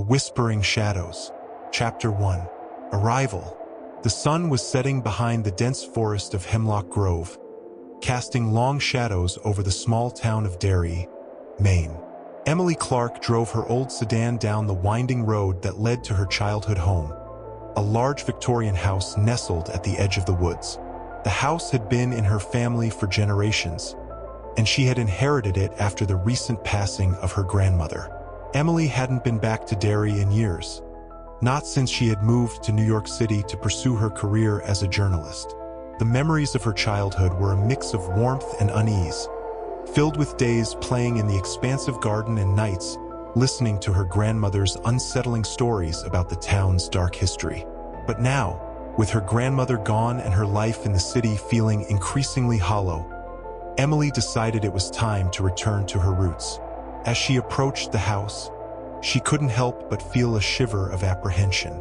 Whispering Shadows. Chapter 1. Arrival. The sun was setting behind the dense forest of Hemlock Grove, casting long shadows over the small town of Derry, Maine. Emily Clark drove her old sedan down the winding road that led to her childhood home, a large Victorian house nestled at the edge of the woods. The house had been in her family for generations, and she had inherited it after the recent passing of her grandmother. Emily hadn't been back to Derry in years, not since she had moved to New York City to pursue her career as a journalist. The memories of her childhood were a mix of warmth and unease, filled with days playing in the expansive garden and nights listening to her grandmother's unsettling stories about the town's dark history. But now, with her grandmother gone and her life in the city feeling increasingly hollow, Emily decided it was time to return to her roots. As she approached the house, she couldn't help but feel a shiver of apprehension.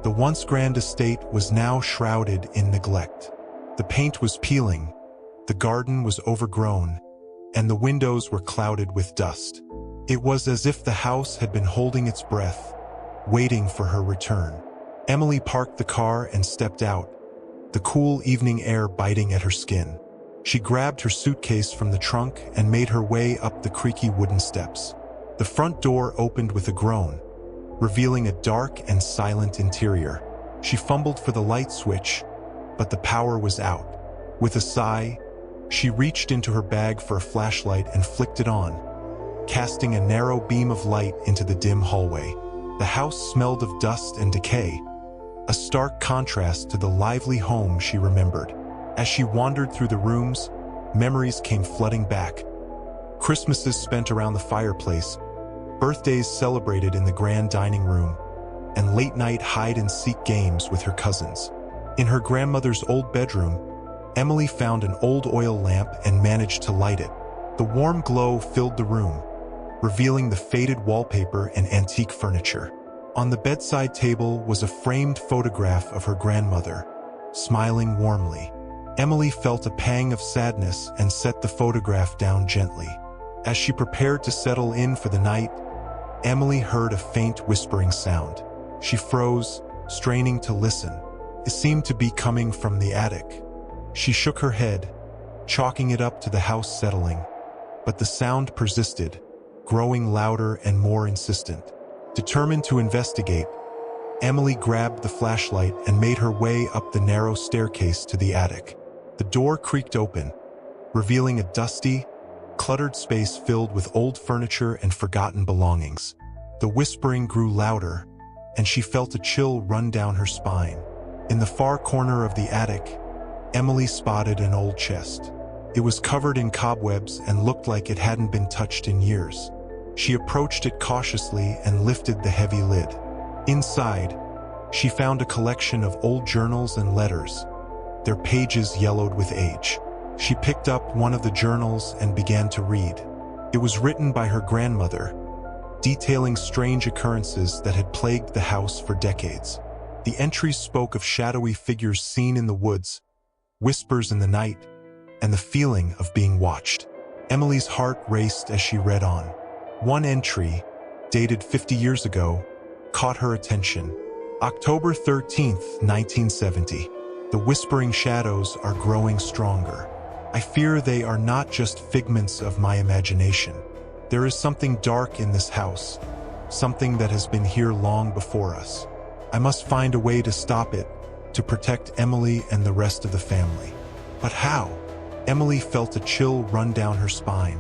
The once grand estate was now shrouded in neglect. The paint was peeling, the garden was overgrown, and the windows were clouded with dust. It was as if the house had been holding its breath, waiting for her return. Emily parked the car and stepped out, the cool evening air biting at her skin. She grabbed her suitcase from the trunk and made her way up the creaky wooden steps. The front door opened with a groan, revealing a dark and silent interior. She fumbled for the light switch, but the power was out. With a sigh, she reached into her bag for a flashlight and flicked it on, casting a narrow beam of light into the dim hallway. The house smelled of dust and decay, a stark contrast to the lively home she remembered. As she wandered through the rooms, memories came flooding back. Christmases spent around the fireplace, birthdays celebrated in the grand dining room, and late-night hide-and-seek games with her cousins. In her grandmother's old bedroom, Emily found an old oil lamp and managed to light it. The warm glow filled the room, revealing the faded wallpaper and antique furniture. On the bedside table was a framed photograph of her grandmother, smiling warmly. Emily felt a pang of sadness and set the photograph down gently. As she prepared to settle in for the night, Emily heard a faint whispering sound. She froze, straining to listen. It seemed to be coming from the attic. She shook her head, chalking it up to the house settling, but the sound persisted, growing louder and more insistent. Determined to investigate, Emily grabbed the flashlight and made her way up the narrow staircase to the attic. The door creaked open, revealing a dusty, cluttered space filled with old furniture and forgotten belongings. The whispering grew louder, and she felt a chill run down her spine. In the far corner of the attic, Emily spotted an old chest. It was covered in cobwebs and looked like it hadn't been touched in years. She approached it cautiously and lifted the heavy lid. Inside, she found a collection of old journals and letters, their pages yellowed with age. She picked up one of the journals and began to read. It was written by her grandmother, detailing strange occurrences that had plagued the house for decades. The entries spoke of shadowy figures seen in the woods, whispers in the night, and the feeling of being watched. Emily's heart raced as she read on. One entry, dated 50 years ago, caught her attention. October 13th, 1970. The whispering shadows are growing stronger. I fear they are not just figments of my imagination. There is something dark in this house, something that has been here long before us. I must find a way to stop it, to protect Emily and the rest of the family. But how? Emily felt a chill run down her spine.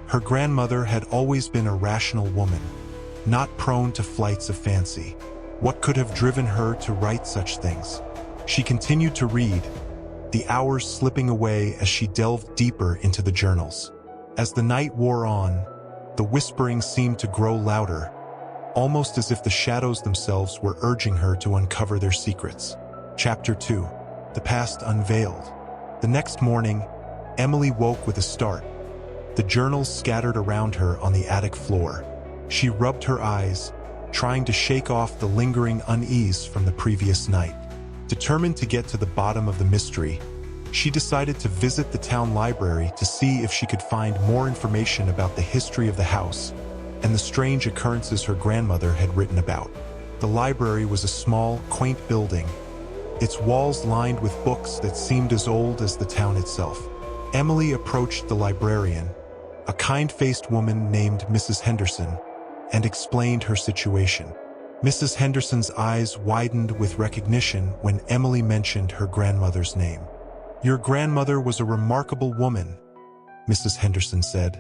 Her grandmother had always been a rational woman, not prone to flights of fancy. What could have driven her to write such things? She continued to read, the hours slipping away as she delved deeper into the journals. As the night wore on, the whispering seemed to grow louder, almost as if the shadows themselves were urging her to uncover their secrets. Chapter 2. The Past Unveiled. The next morning, Emily woke with a start, the journals scattered around her on the attic floor. She rubbed her eyes, trying to shake off the lingering unease from the previous night. Determined to get to the bottom of the mystery, she decided to visit the town library to see if she could find more information about the history of the house and the strange occurrences her grandmother had written about. The library was a small, quaint building, its walls lined with books that seemed as old as the town itself. Emily approached the librarian, a kind-faced woman named Mrs. Henderson, and explained her situation. Mrs. Henderson's eyes widened with recognition when Emily mentioned her grandmother's name. "Your grandmother was a remarkable woman," Mrs. Henderson said,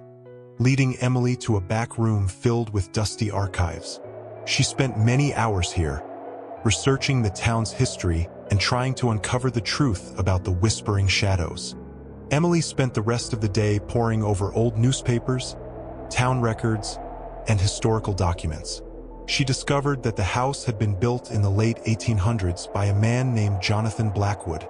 leading Emily to a back room filled with dusty archives. She spent many hours here, researching the town's history and trying to uncover the truth about the whispering shadows. Emily spent the rest of the day poring over old newspapers, town records, and historical documents. She discovered that the house had been built in the late 1800s by a man named Jonathan Blackwood,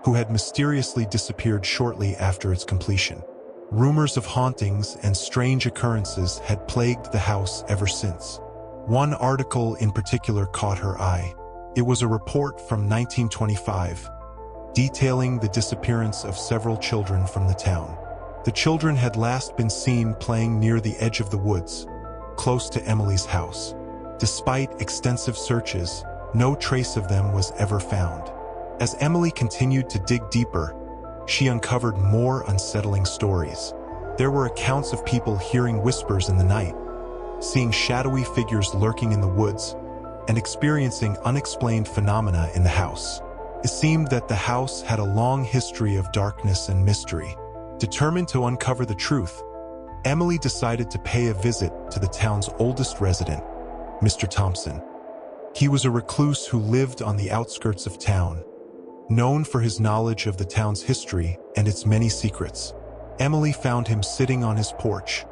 who had mysteriously disappeared shortly after its completion. Rumors of hauntings and strange occurrences had plagued the house ever since. One article in particular caught her eye. It was a report from 1925, detailing the disappearance of several children from the town. The children had last been seen playing near the edge of the woods, close to Emily's house. Despite extensive searches, no trace of them was ever found. As Emily continued to dig deeper, she uncovered more unsettling stories. There were accounts of people hearing whispers in the night, seeing shadowy figures lurking in the woods, and experiencing unexplained phenomena in the house. It seemed that the house had a long history of darkness and mystery. Determined to uncover the truth, Emily decided to pay a visit to the town's oldest resident, Mr. Thompson. He was a recluse who lived on the outskirts of town, known for his knowledge of the town's history and its many secrets. Emily found him sitting on his porch,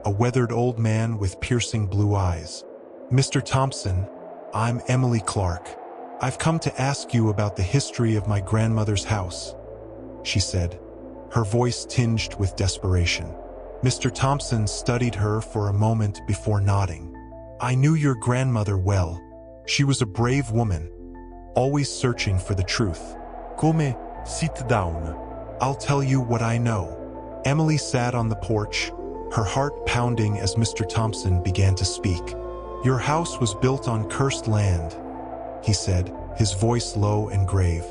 a weathered old man with piercing blue eyes. "Mr. Thompson, I'm Emily Clark. I've come to ask you about the history of my grandmother's house," she said, her voice tinged with desperation. Mr. Thompson studied her for a moment before nodding. "I knew your grandmother well. She was a brave woman, always searching for the truth." "Come, sit down. I'll tell you what I know." Emily sat on the porch, her heart pounding as Mr. Thompson began to speak. "Your house was built on cursed land," he said, his voice low and grave.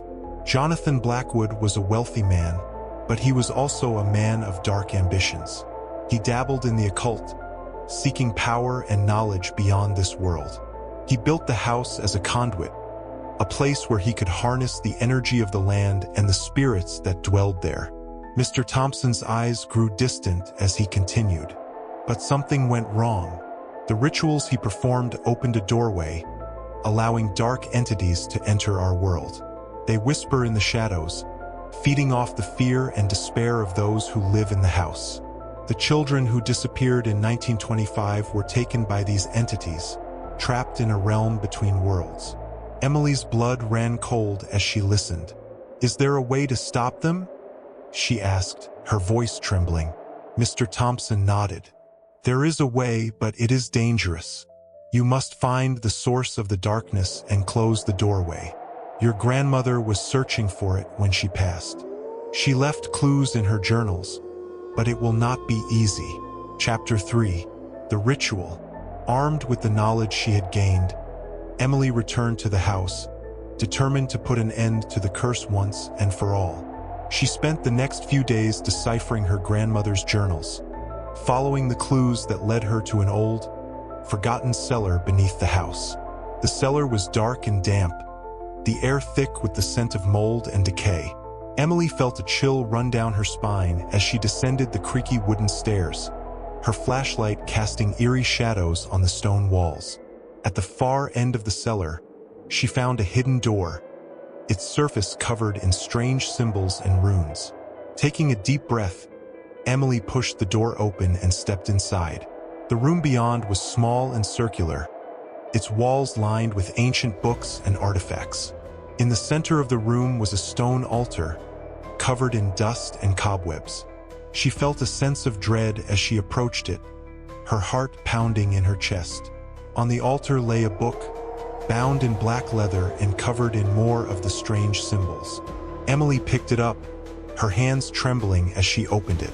"Jonathan Blackwood was a wealthy man, but he was also a man of dark ambitions. He dabbled in the occult, seeking power and knowledge beyond this world. He built the house as a conduit, a place where he could harness the energy of the land and the spirits that dwelled there." Mr. Thompson's eyes grew distant as he continued. But something went wrong. The rituals he performed opened a doorway, allowing dark entities to enter our world. They whisper in the shadows, feeding off the fear and despair of those who live in the house. The children who disappeared in 1925 were taken by these entities, trapped in a realm between worlds. Emily's blood ran cold as she listened. "Is there a way to stop them?" she asked, her voice trembling. Mr. Thompson nodded. "There is a way, but it is dangerous. You must find the source of the darkness and close the doorway. Your grandmother was searching for it when she passed. She left clues in her journals, but it will not be easy." Chapter 3. The Ritual. Armed with the knowledge she had gained, Emily returned to the house, determined to put an end to the curse once and for all. She spent the next few days deciphering her grandmother's journals, following the clues that led her to an old, forgotten cellar beneath the house. The cellar was dark and damp, the air thick with the scent of mold and decay. Emily felt a chill run down her spine as she descended the creaky wooden stairs, her flashlight casting eerie shadows on the stone walls. At the far end of the cellar, she found a hidden door, its surface covered in strange symbols and runes. Taking a deep breath, Emily pushed the door open and stepped inside. The room beyond was small and circular, its walls lined with ancient books and artifacts. In the center of the room was a stone altar, covered in dust and cobwebs. She felt a sense of dread as she approached it, her heart pounding in her chest. On the altar lay a book, bound in black leather and covered in more of the strange symbols. Emily picked it up, her hands trembling as she opened it.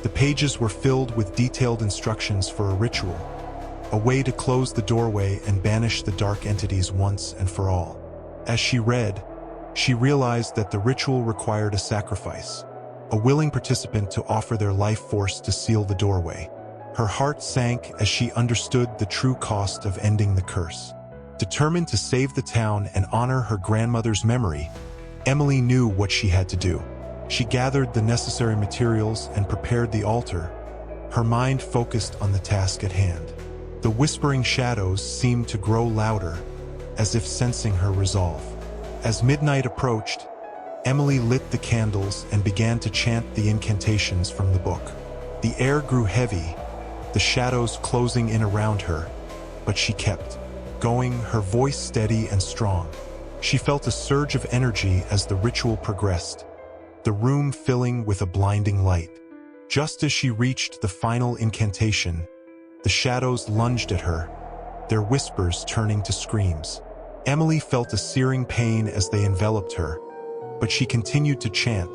The pages were filled with detailed instructions for a ritual, a way to close the doorway and banish the dark entities once and for all. As she read, she realized that the ritual required a sacrifice, a willing participant to offer their life force to seal the doorway. Her heart sank as she understood the true cost of ending the curse. Determined to save the town and honor her grandmother's memory, Emily knew what she had to do. She gathered the necessary materials and prepared the altar, her mind focused on the task at hand. The whispering shadows seemed to grow louder, as if sensing her resolve. As midnight approached, Emily lit the candles and began to chant the incantations from the book. The air grew heavy, the shadows closing in around her, but she kept going, her voice steady and strong. She felt a surge of energy as the ritual progressed, the room filling with a blinding light. Just as she reached the final incantation, the shadows lunged at her, their whispers turning to screams. Emily felt a searing pain as they enveloped her, but she continued to chant,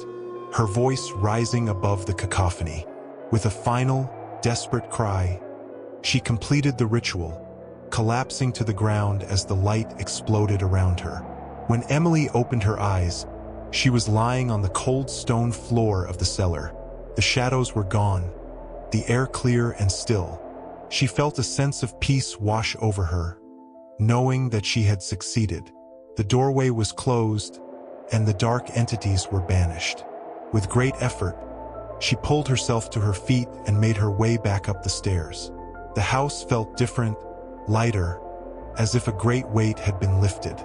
her voice rising above the cacophony. With a final, desperate cry, she completed the ritual, collapsing to the ground as the light exploded around her. When Emily opened her eyes, she was lying on the cold stone floor of the cellar. The shadows were gone, the air clear and still. She felt a sense of peace wash over her, knowing that she had succeeded. The doorway was closed, and the dark entities were banished. With great effort, she pulled herself to her feet and made her way back up the stairs. The house felt different, lighter, as if a great weight had been lifted.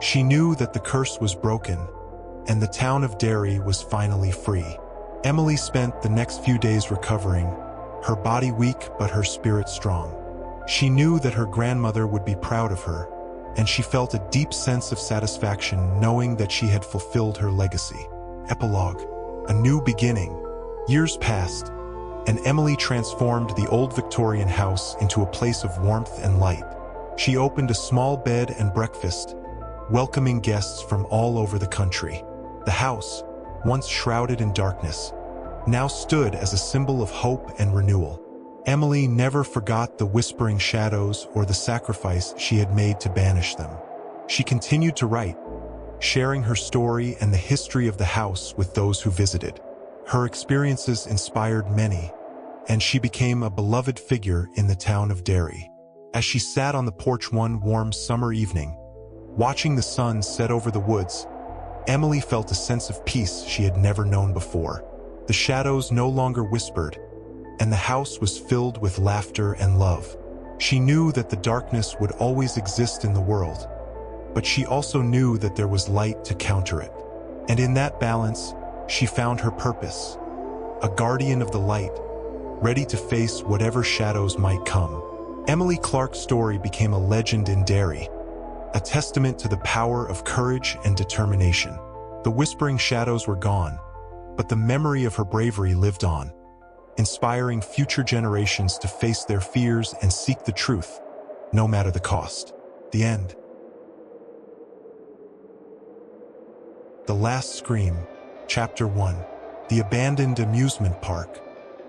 She knew that the curse was broken, and the town of Derry was finally free. Emily spent the next few days recovering, her body weak but her spirit strong. She knew that her grandmother would be proud of her, and she felt a deep sense of satisfaction knowing that she had fulfilled her legacy. Epilogue. A new beginning. Years passed, and Emily transformed the old Victorian house into a place of warmth and light. She opened a small bed and breakfast, welcoming guests from all over the country. The house, once shrouded in darkness, now stood as a symbol of hope and renewal. Emily never forgot the whispering shadows or the sacrifice she had made to banish them. She continued to write, sharing her story and the history of the house with those who visited. Her experiences inspired many, and she became a beloved figure in the town of Derry. As she sat on the porch one warm summer evening, watching the sun set over the woods, Emily felt a sense of peace she had never known before. The shadows no longer whispered, and the house was filled with laughter and love. She knew that the darkness would always exist in the world, but she also knew that there was light to counter it. And in that balance, she found her purpose, a guardian of the light, ready to face whatever shadows might come. Emily Clark's story became a legend in Derry, a testament to the power of courage and determination. The whispering shadows were gone, but the memory of her bravery lived on, inspiring future generations to face their fears and seek the truth, no matter the cost. The end. The Last Scream, Chapter 1. The Abandoned Amusement Park.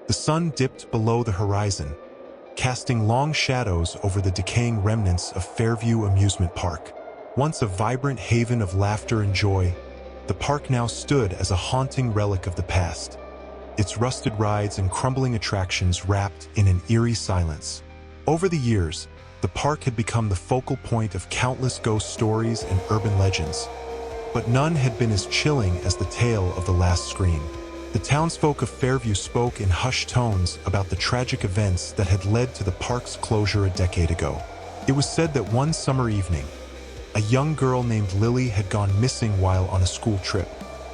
The sun dipped below the horizon, casting long shadows over the decaying remnants of Fairview Amusement Park. Once a vibrant haven of laughter and joy, the park now stood as a haunting relic of the past, its rusted rides and crumbling attractions wrapped in an eerie silence. Over the years, the park had become the focal point of countless ghost stories and urban legends, but none had been as chilling as the tale of the last scream. The townsfolk of Fairview spoke in hushed tones about the tragic events that had led to the park's closure a decade ago. It was said that one summer evening, a young girl named Lily had gone missing while on a school trip.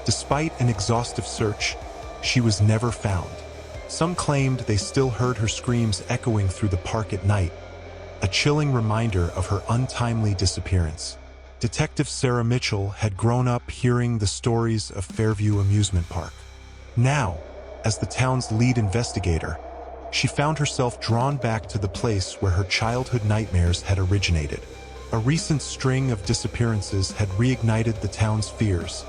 Despite an exhaustive search, she was never found. Some claimed they still heard her screams echoing through the park at night, a chilling reminder of her untimely disappearance. Detective Sarah Mitchell had grown up hearing the stories of Fairview Amusement Park. Now, as the town's lead investigator, she found herself drawn back to the place where her childhood nightmares had originated. A recent string of disappearances had reignited the town's fears,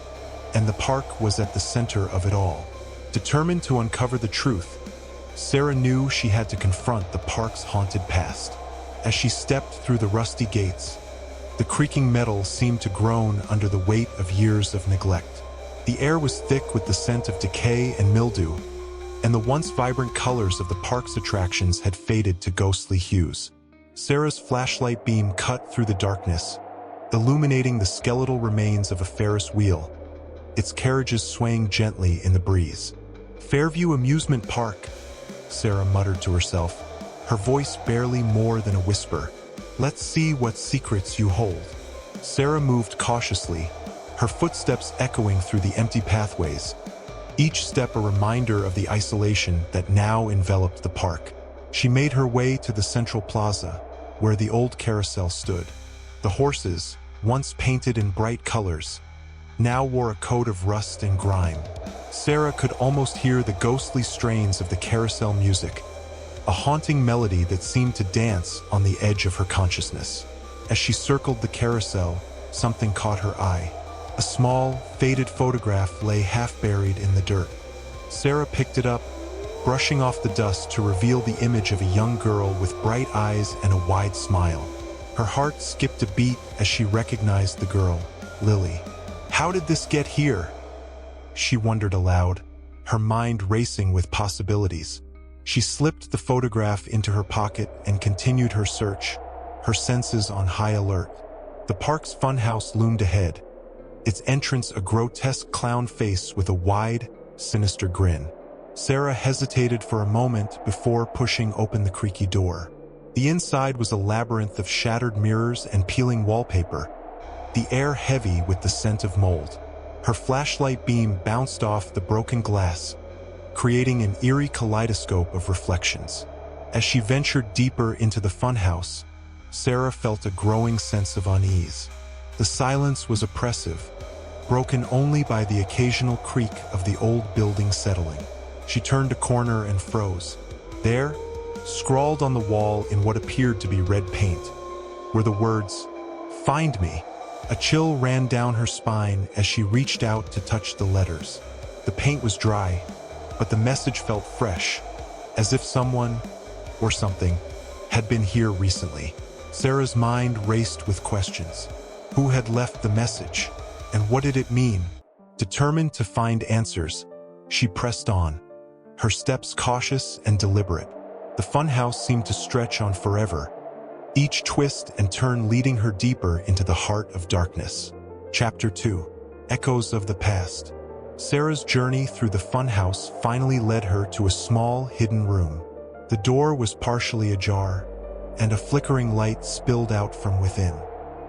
and the park was at the center of it all. Determined to uncover the truth, Sarah knew she had to confront the park's haunted past. As she stepped through the rusty gates, the creaking metal seemed to groan under the weight of years of neglect. The air was thick with the scent of decay and mildew, and the once vibrant colors of the park's attractions had faded to ghostly hues. Sarah's flashlight beam cut through the darkness, illuminating the skeletal remains of a Ferris wheel, its carriages swaying gently in the breeze. "Fairview Amusement Park," Sarah muttered to herself, her voice barely more than a whisper. "Let's see what secrets you hold." Sarah moved cautiously, her footsteps echoing through the empty pathways, each step a reminder of the isolation that now enveloped the park. She made her way to the central plaza, where the old carousel stood. The horses, once painted in bright colors, now wore a coat of rust and grime. Sarah could almost hear the ghostly strains of the carousel music, a haunting melody that seemed to dance on the edge of her consciousness. As she circled the carousel, something caught her eye. A small, faded photograph lay half-buried in the dirt. Sarah picked it up, brushing off the dust to reveal the image of a young girl with bright eyes and a wide smile. Her heart skipped a beat as she recognized the girl, Lily. "How did this get here?" she wondered aloud, her mind racing with possibilities. She slipped the photograph into her pocket and continued her search, her senses on high alert. The park's funhouse loomed ahead, its entrance a grotesque clown face with a wide, sinister grin. Sarah hesitated for a moment before pushing open the creaky door. The inside was a labyrinth of shattered mirrors and peeling wallpaper, the air heavy with the scent of mold. Her flashlight beam bounced off the broken glass, creating an eerie kaleidoscope of reflections. As she ventured deeper into the funhouse, Sarah felt a growing sense of unease. The silence was oppressive, broken only by the occasional creak of the old building settling. She turned a corner and froze. There, scrawled on the wall in what appeared to be red paint, were the words, "Find me." A chill ran down her spine as she reached out to touch the letters. The paint was dry, but the message felt fresh, as if someone, or something, had been here recently. Sarah's mind raced with questions. Who had left the message? And what did it mean? Determined to find answers, she pressed on, her steps cautious and deliberate. The funhouse seemed to stretch on forever, each twist and turn leading her deeper into the heart of darkness. Chapter 2. Echoes of the Past. Sarah's journey through the funhouse finally led her to a small, hidden room. The door was partially ajar, and a flickering light spilled out from within.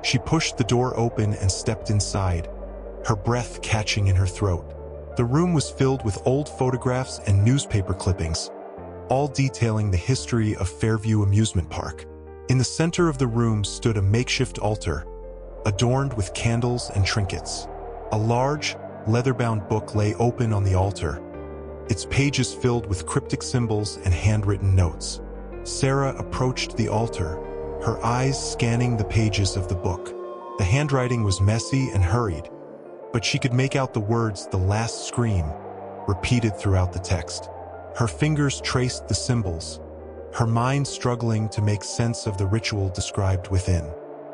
She pushed the door open and stepped inside, her breath catching in her throat. The room was filled with old photographs and newspaper clippings, all detailing the history of Fairview Amusement Park. In the center of the room stood a makeshift altar, adorned with candles and trinkets. A large, leather-bound book lay open on the altar, its pages filled with cryptic symbols and handwritten notes. Sarah approached the altar, her eyes scanning the pages of the book. The handwriting was messy and hurried, but she could make out the words "the last scream" repeated throughout the text. Her fingers traced the symbols, her mind struggling to make sense of the ritual described within.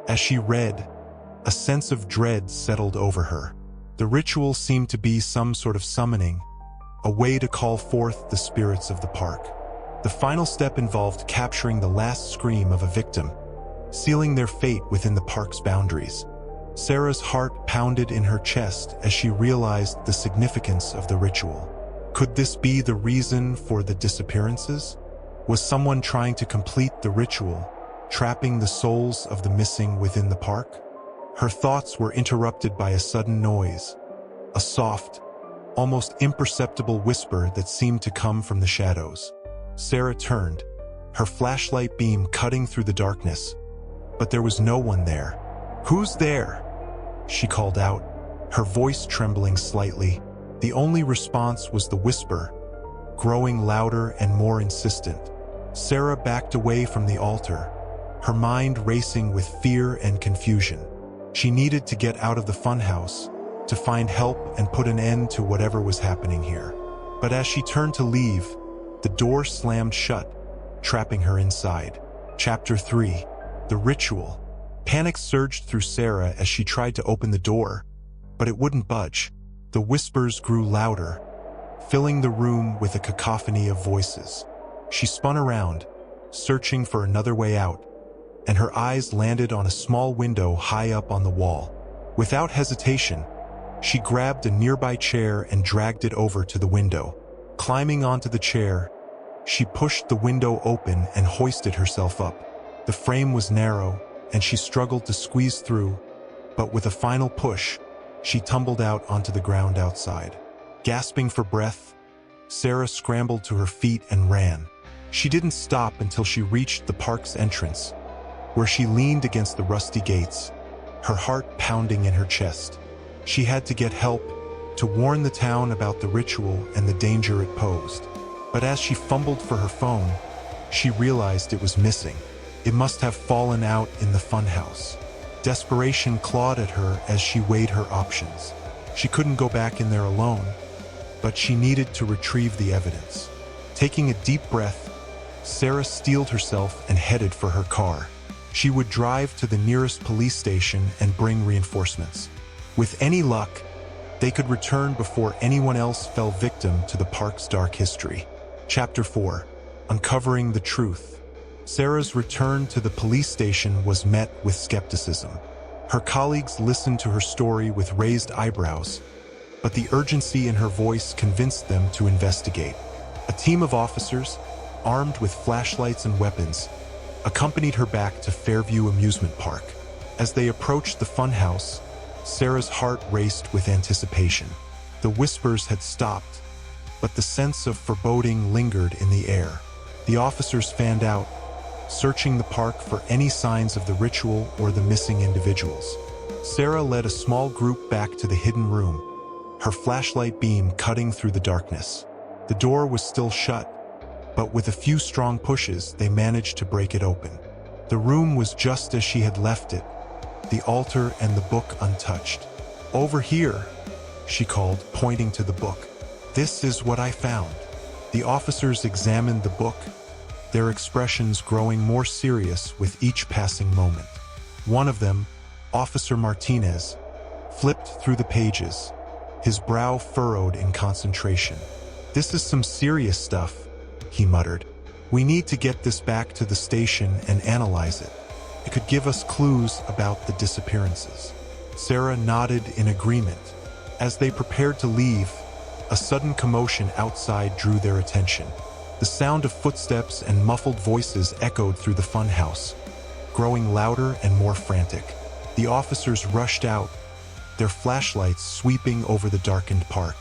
As she read, a sense of dread settled over her. The ritual seemed to be some sort of summoning, a way to call forth the spirits of the park. The final step involved capturing the last scream of a victim, sealing their fate within the park's boundaries. Sarah's heart pounded in her chest as she realized the significance of the ritual. Could this be the reason for the disappearances? Was someone trying to complete the ritual, trapping the souls of the missing within the park? Her thoughts were interrupted by a sudden noise, a soft, almost imperceptible whisper that seemed to come from the shadows. Sarah turned, her flashlight beam cutting through the darkness, but there was no one there. "Who's there?" she called out, her voice trembling slightly. The only response was the whisper, growing louder and more insistent. Sarah backed away from the altar, her mind racing with fear and confusion. She needed to get out of the funhouse, to find help and put an end to whatever was happening here. But as she turned to leave, the door slammed shut, trapping her inside. Chapter 3. The ritual. Panic surged through Sarah as she tried to open the door, but it wouldn't budge. The whispers grew louder, filling the room with a cacophony of voices. She spun around, searching for another way out, and her eyes landed on a small window high up on the wall. Without hesitation, she grabbed a nearby chair and dragged it over to the window. Climbing onto the chair, she pushed the window open and hoisted herself up. The frame was narrow, and she struggled to squeeze through, but with a final push, she tumbled out onto the ground outside. Gasping for breath, Sarah scrambled to her feet and ran. She didn't stop until she reached the park's entrance, where she leaned against the rusty gates, her heart pounding in her chest. She had to get help, to warn the town about the ritual and the danger it posed. But as she fumbled for her phone, she realized it was missing. It must have fallen out in the funhouse. Desperation clawed at her as she weighed her options. She couldn't go back in there alone, but she needed to retrieve the evidence. Taking a deep breath, Sarah steeled herself and headed for her car. She would drive to the nearest police station and bring reinforcements. With any luck, they could return before anyone else fell victim to the park's dark history. Chapter 4. Uncovering the Truth. Sarah's return to the police station was met with skepticism. Her colleagues listened to her story with raised eyebrows, but the urgency in her voice convinced them to investigate. A team of officers, armed with flashlights and weapons, accompanied her back to Fairview Amusement Park. As they approached the funhouse, Sarah's heart raced with anticipation. The whispers had stopped, but the sense of foreboding lingered in the air. The officers fanned out, searching the park for any signs of the ritual or the missing individuals. Sarah led a small group back to the hidden room, her flashlight beam cutting through the darkness. The door was still shut, but with a few strong pushes, they managed to break it open. The room was just as she had left it, the altar and the book untouched. "Over here," she called, pointing to the book. "This is what I found." The officers examined the book, their expressions growing more serious with each passing moment. One of them, Officer Martinez, flipped through the pages, his brow furrowed in concentration. "This is some serious stuff," he muttered. "We need to get this back to the station and analyze it. It could give us clues about the disappearances." Sarah nodded in agreement. As they prepared to leave, a sudden commotion outside drew their attention. The sound of footsteps and muffled voices echoed through the funhouse, growing louder and more frantic. The officers rushed out, their flashlights sweeping over the darkened park.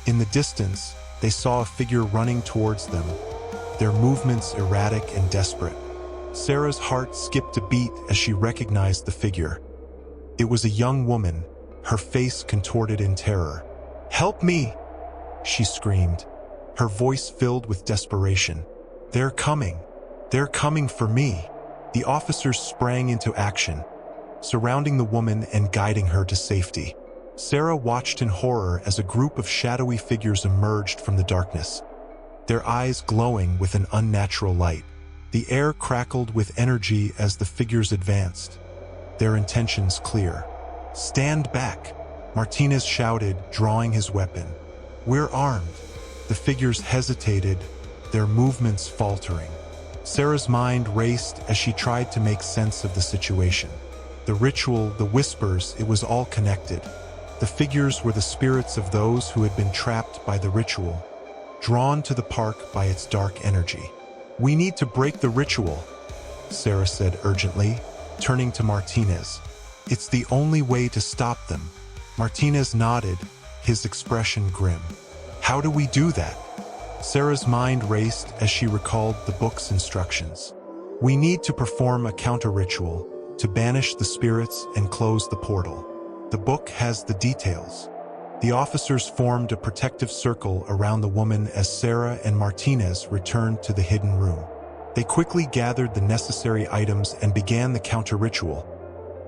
In the distance, they saw a figure running towards them, their movements erratic and desperate. Sarah's heart skipped a beat as she recognized the figure. It was a young woman, her face contorted in terror. "Help me!" she screamed, her voice filled with desperation. "They're coming. They're coming for me." The officers sprang into action, surrounding the woman and guiding her to safety. Sarah watched in horror as a group of shadowy figures emerged from the darkness, their eyes glowing with an unnatural light. The air crackled with energy as the figures advanced, their intentions clear. "Stand back," Martinez shouted, drawing his weapon. "We're armed." The figures hesitated, their movements faltering. Sarah's mind raced as she tried to make sense of the situation. The ritual, the whispers, it was all connected. The figures were the spirits of those who had been trapped by the ritual, drawn to the park by its dark energy. "We need to break the ritual," Sarah said urgently, turning to Martinez. "It's the only way to stop them." Martinez nodded, his expression grim. "How do we do that?" Sarah's mind raced as she recalled the book's instructions. "We need to perform a counter-ritual to banish the spirits and close the portal. The book has the details." The officers formed a protective circle around the woman as Sarah and Martinez returned to the hidden room. They quickly gathered the necessary items and began the counter-ritual,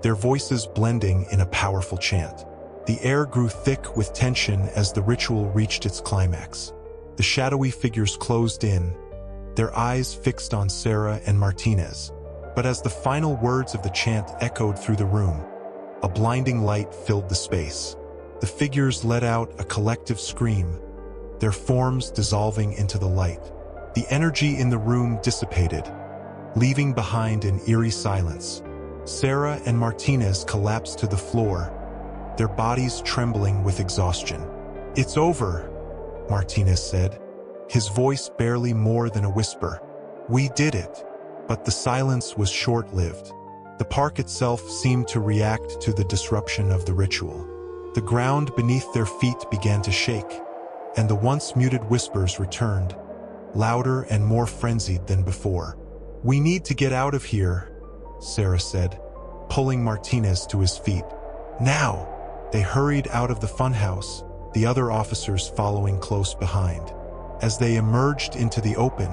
their voices blending in a powerful chant. The air grew thick with tension as the ritual reached its climax. The shadowy figures closed in, their eyes fixed on Sarah and Martinez. But as the final words of the chant echoed through the room, a blinding light filled the space. The figures let out a collective scream, their forms dissolving into the light. The energy in the room dissipated, leaving behind an eerie silence. Sarah and Martinez collapsed to the floor, their bodies trembling with exhaustion. "It's over," Martinez said, his voice barely more than a whisper. "We did it." But the silence was short-lived. The park itself seemed to react to the disruption of the ritual. The ground beneath their feet began to shake, and the once muted whispers returned, louder and more frenzied than before. "We need to get out of here," Sarah said, pulling Martinez to his feet. "Now!" They hurried out of the funhouse, the other officers following close behind. As they emerged into the open,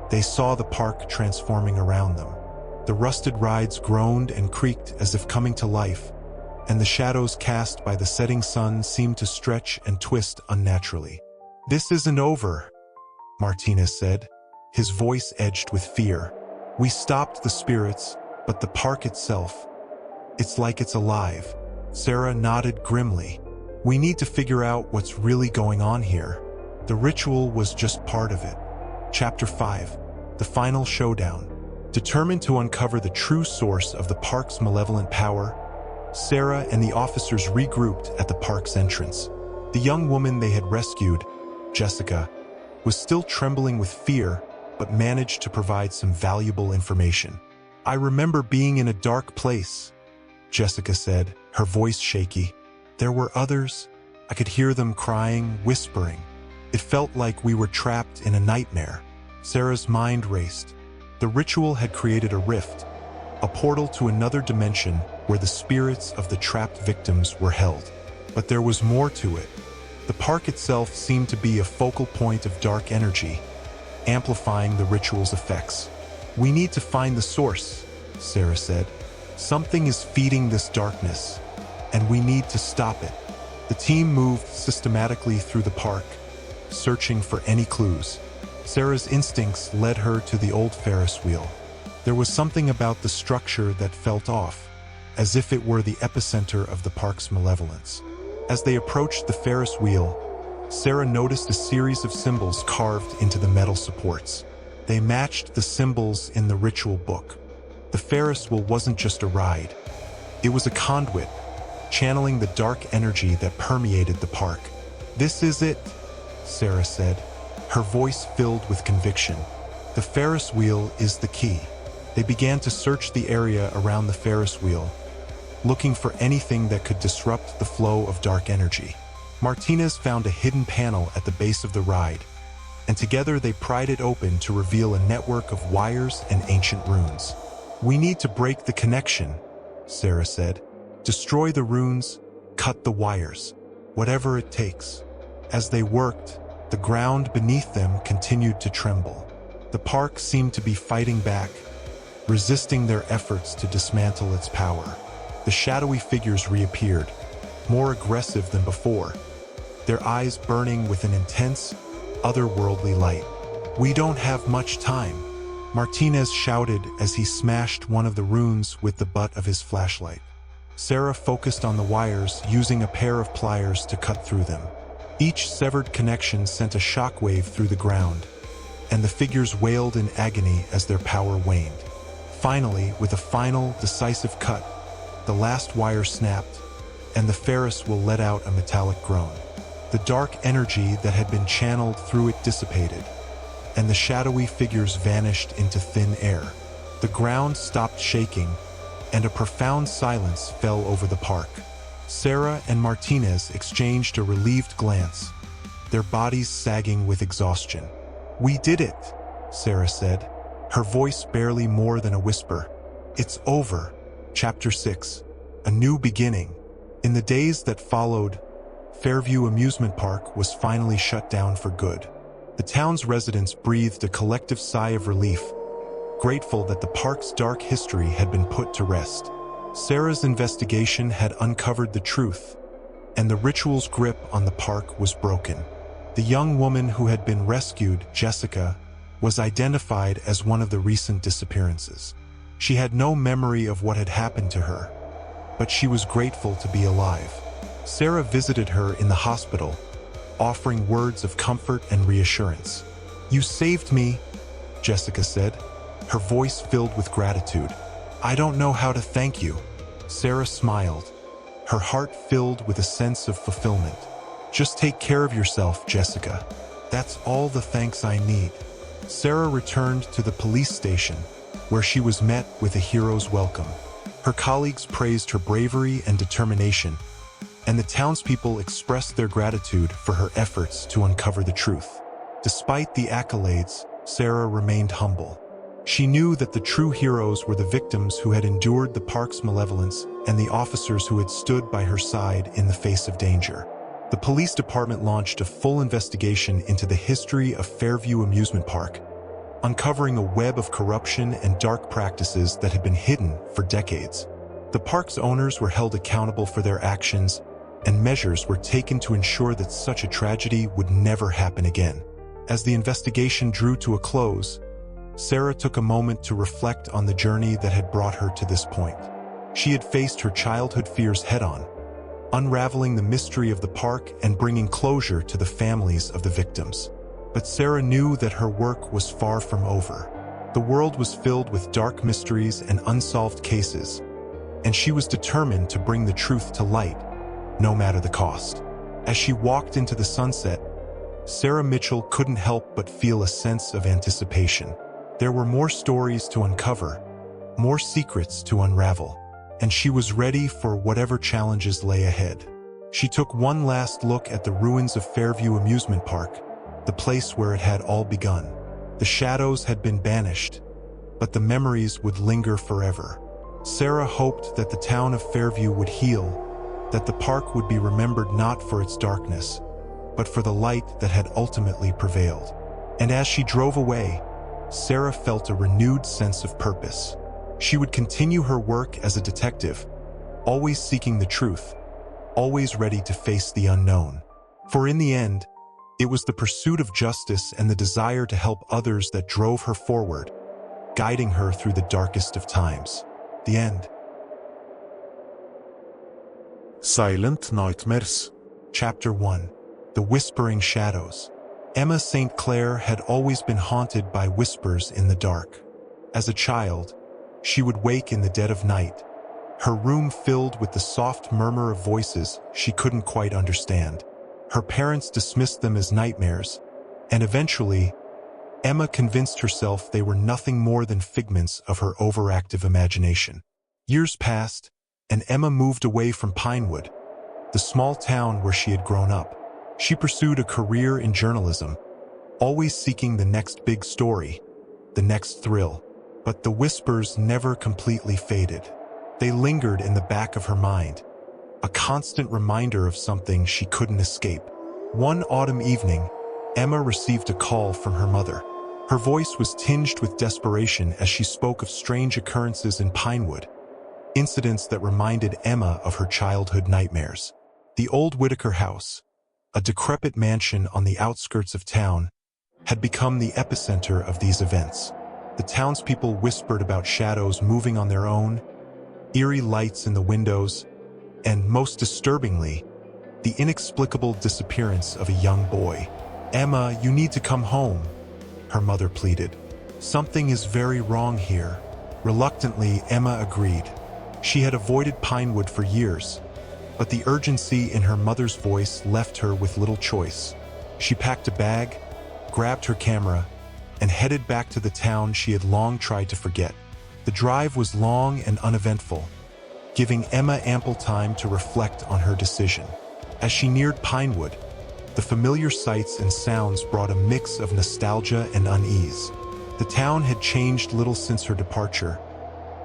they saw the park transforming around them. The rusted rides groaned and creaked as if coming to life, and the shadows cast by the setting sun seemed to stretch and twist unnaturally. "This isn't over," Martinez said, his voice edged with fear. "We stopped the spirits, but the park itself, it's like it's alive." Sarah nodded grimly. "We need to figure out what's really going on here." The ritual was just part of it. Chapter 5. The Final Showdown. Determined to uncover the true source of the park's malevolent power, Sarah and the officers regrouped at the park's entrance. The young woman they had rescued, Jessica, was still trembling with fear, but managed to provide some valuable information. "I remember being in a dark place," Jessica said, her voice shaky. "There were others. I could hear them crying, whispering. It felt like we were trapped in a nightmare." Sarah's mind raced. The ritual had created a rift, a portal to another dimension where the spirits of the trapped victims were held. But there was more to it. The park itself seemed to be a focal point of dark energy, amplifying the ritual's effects. "We need to find the source," Sarah said. "Something is feeding this darkness, and we need to stop it." The team moved systematically through the park, searching for any clues. Sarah's instincts led her to the old Ferris wheel. There was something about the structure that felt off, as if it were the epicenter of the park's malevolence. As they approached the Ferris wheel, Sarah noticed a series of symbols carved into the metal supports. They matched the symbols in the ritual book. The Ferris wheel wasn't just a ride. It was a conduit, channeling the dark energy that permeated the park. "This is it," Sarah said, her voice filled with conviction. "The Ferris wheel is the key." They began to search the area around the Ferris wheel, looking for anything that could disrupt the flow of dark energy. Martinez found a hidden panel at the base of the ride, and together they pried it open to reveal a network of wires and ancient runes. "We need to break the connection," Sarah said. "Destroy the runes, cut the wires, whatever it takes." As they worked, the ground beneath them continued to tremble. The park seemed to be fighting back, resisting their efforts to dismantle its power. The shadowy figures reappeared, more aggressive than before, their eyes burning with an intense, otherworldly light. "We don't have much time," Martinez shouted as he smashed one of the runes with the butt of his flashlight. Sarah focused on the wires, using a pair of pliers to cut through them. Each severed connection sent a shockwave through the ground, and the figures wailed in agony as their power waned. Finally, with a final, decisive cut, the last wire snapped, and the Ferris wheel let out a metallic groan. The dark energy that had been channeled through it dissipated, and the shadowy figures vanished into thin air. The ground stopped shaking, and a profound silence fell over the park. Sarah and Martinez exchanged a relieved glance, their bodies sagging with exhaustion. "We did it," Sarah said, her voice barely more than a whisper. "It's over." Chapter 6. A New Beginning. In the days that followed, Fairview Amusement Park was finally shut down for good. The town's residents breathed a collective sigh of relief, grateful that the park's dark history had been put to rest. Sarah's investigation had uncovered the truth, and the ritual's grip on the park was broken. The young woman who had been rescued, Jessica, was identified as one of the recent disappearances. She had no memory of what had happened to her, but she was grateful to be alive. Sarah visited her in the hospital, offering words of comfort and reassurance. "You saved me," Jessica said, her voice filled with gratitude. "I don't know how to thank you." Sarah smiled, her heart filled with a sense of fulfillment. "Just take care of yourself, Jessica. That's all the thanks I need." Sarah returned to the police station, where she was met with a hero's welcome. Her colleagues praised her bravery and determination, and the townspeople expressed their gratitude for her efforts to uncover the truth. Despite the accolades, Sarah remained humble. She knew that the true heroes were the victims who had endured the park's malevolence and the officers who had stood by her side in the face of danger. The police department launched a full investigation into the history of Fairview Amusement Park, uncovering a web of corruption and dark practices that had been hidden for decades. The park's owners were held accountable for their actions, and measures were taken to ensure that such a tragedy would never happen again. As the investigation drew to a close, Sarah took a moment to reflect on the journey that had brought her to this point. She had faced her childhood fears head-on, unraveling the mystery of the park and bringing closure to the families of the victims. But Sarah knew that her work was far from over. The world was filled with dark mysteries and unsolved cases, and she was determined to bring the truth to light, no matter the cost. As she walked into the sunset, Sarah Mitchell couldn't help but feel a sense of anticipation. There were more stories to uncover, more secrets to unravel, and she was ready for whatever challenges lay ahead. She took one last look at the ruins of Fairview Amusement Park, the place where it had all begun. The shadows had been banished, but the memories would linger forever. Sarah hoped that the town of Fairview would heal, that the park would be remembered not for its darkness, but for the light that had ultimately prevailed. And as she drove away, Sarah felt a renewed sense of purpose. She would continue her work as a detective, always seeking the truth, always ready to face the unknown. For in the end, it was the pursuit of justice and the desire to help others that drove her forward, guiding her through the darkest of times. The end. Silent Nightmares. Chapter 1. The Whispering Shadows. Emma St. Clair had always been haunted by whispers in the dark. As a child, she would wake in the dead of night, her room filled with the soft murmur of voices she couldn't quite understand. Her parents dismissed them as nightmares, and eventually, Emma convinced herself they were nothing more than figments of her overactive imagination. Years passed, and Emma moved away from Pinewood, the small town where she had grown up. She pursued a career in journalism, always seeking the next big story, the next thrill. But the whispers never completely faded. They lingered in the back of her mind, a constant reminder of something she couldn't escape. One autumn evening, Emma received a call from her mother. Her voice was tinged with desperation as she spoke of strange occurrences in Pinewood, incidents that reminded Emma of her childhood nightmares. The old Whitaker house, a decrepit mansion on the outskirts of town, had become the epicenter of these events. The townspeople whispered about shadows moving on their own, eerie lights in the windows, and most disturbingly, the inexplicable disappearance of a young boy. "Emma, you need to come home," her mother pleaded. "Something is very wrong here." Reluctantly, Emma agreed. She had avoided Pinewood for years, but the urgency in her mother's voice left her with little choice. She packed a bag, grabbed her camera, and headed back to the town she had long tried to forget. The drive was long and uneventful, giving Emma ample time to reflect on her decision. As she neared Pinewood, the familiar sights and sounds brought a mix of nostalgia and unease. The town had changed little since her departure,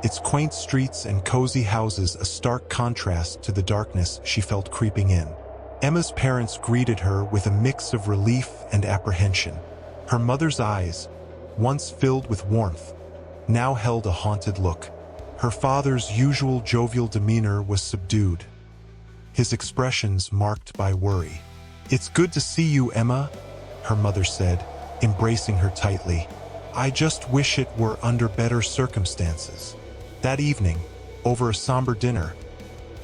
its quaint streets and cozy houses a stark contrast to the darkness she felt creeping in. Emma's parents greeted her with a mix of relief and apprehension. Her mother's eyes, once filled with warmth, now held a haunted look. Her father's usual jovial demeanor was subdued, his expressions marked by worry. "It's good to see you, Emma," her mother said, embracing her tightly. "I just wish it were under better circumstances." That evening, over a somber dinner,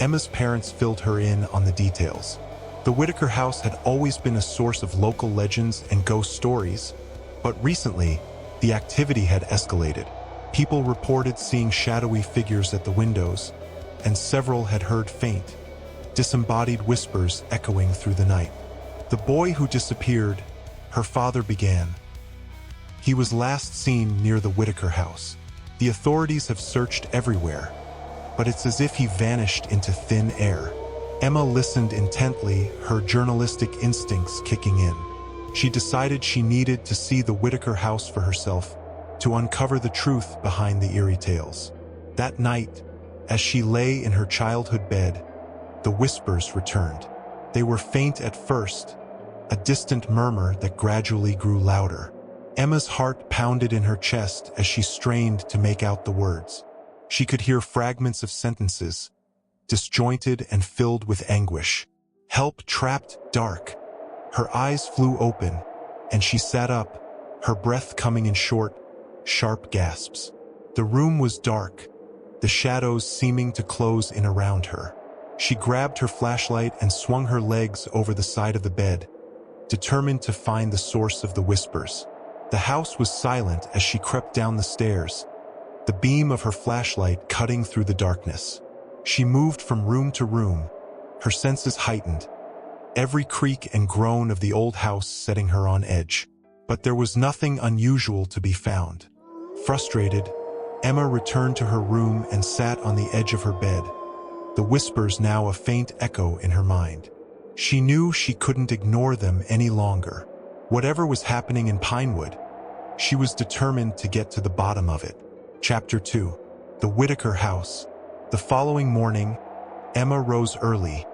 Emma's parents filled her in on the details. The Whitaker house had always been a source of local legends and ghost stories, but recently, the activity had escalated. People reported seeing shadowy figures at the windows, and several had heard faint, disembodied whispers echoing through the night. The boy who disappeared, her father began. He was last seen near the Whitaker house. The authorities have searched everywhere, but it's as if he vanished into thin air. Emma listened intently, her journalistic instincts kicking in. She decided she needed to see the Whitaker house for herself, to uncover the truth behind the eerie tales. That night, as she lay in her childhood bed, the whispers returned. They were faint at first, a distant murmur that gradually grew louder. Emma's heart pounded in her chest as she strained to make out the words. She could hear fragments of sentences, disjointed and filled with anguish. Help, trapped, dark. Her eyes flew open, and she sat up, her breath coming in short, sharp gasps. The room was dark, the shadows seeming to close in around her. She grabbed her flashlight and swung her legs over the side of the bed, determined to find the source of the whispers. The house was silent as she crept down the stairs, the beam of her flashlight cutting through the darkness. She moved from room to room, her senses heightened, every creak and groan of the old house setting her on edge. But there was nothing unusual to be found. Frustrated, Emma returned to her room and sat on the edge of her bed, the whispers now a faint echo in her mind. She knew she couldn't ignore them any longer. Whatever was happening in Pinewood, she was determined to get to the bottom of it. Chapter 2. The Whitaker House. The following morning, Emma rose early,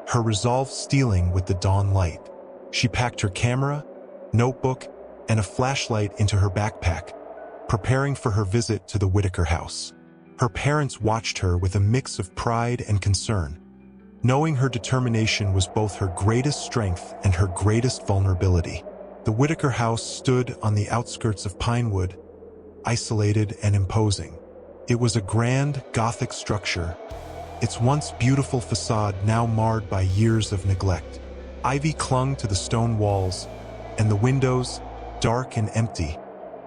her resolve stealing with the dawn light. She packed her camera, notebook, and a flashlight into her backpack, preparing for her visit to the Whitaker house. Her parents watched her with a mix of pride and concern, knowing her determination was both her greatest strength and her greatest vulnerability. The Whitaker house stood on the outskirts of Pinewood, isolated and imposing. It was a grand, Gothic structure, its once beautiful facade now marred by years of neglect. Ivy clung to the stone walls, and the windows, dark and empty,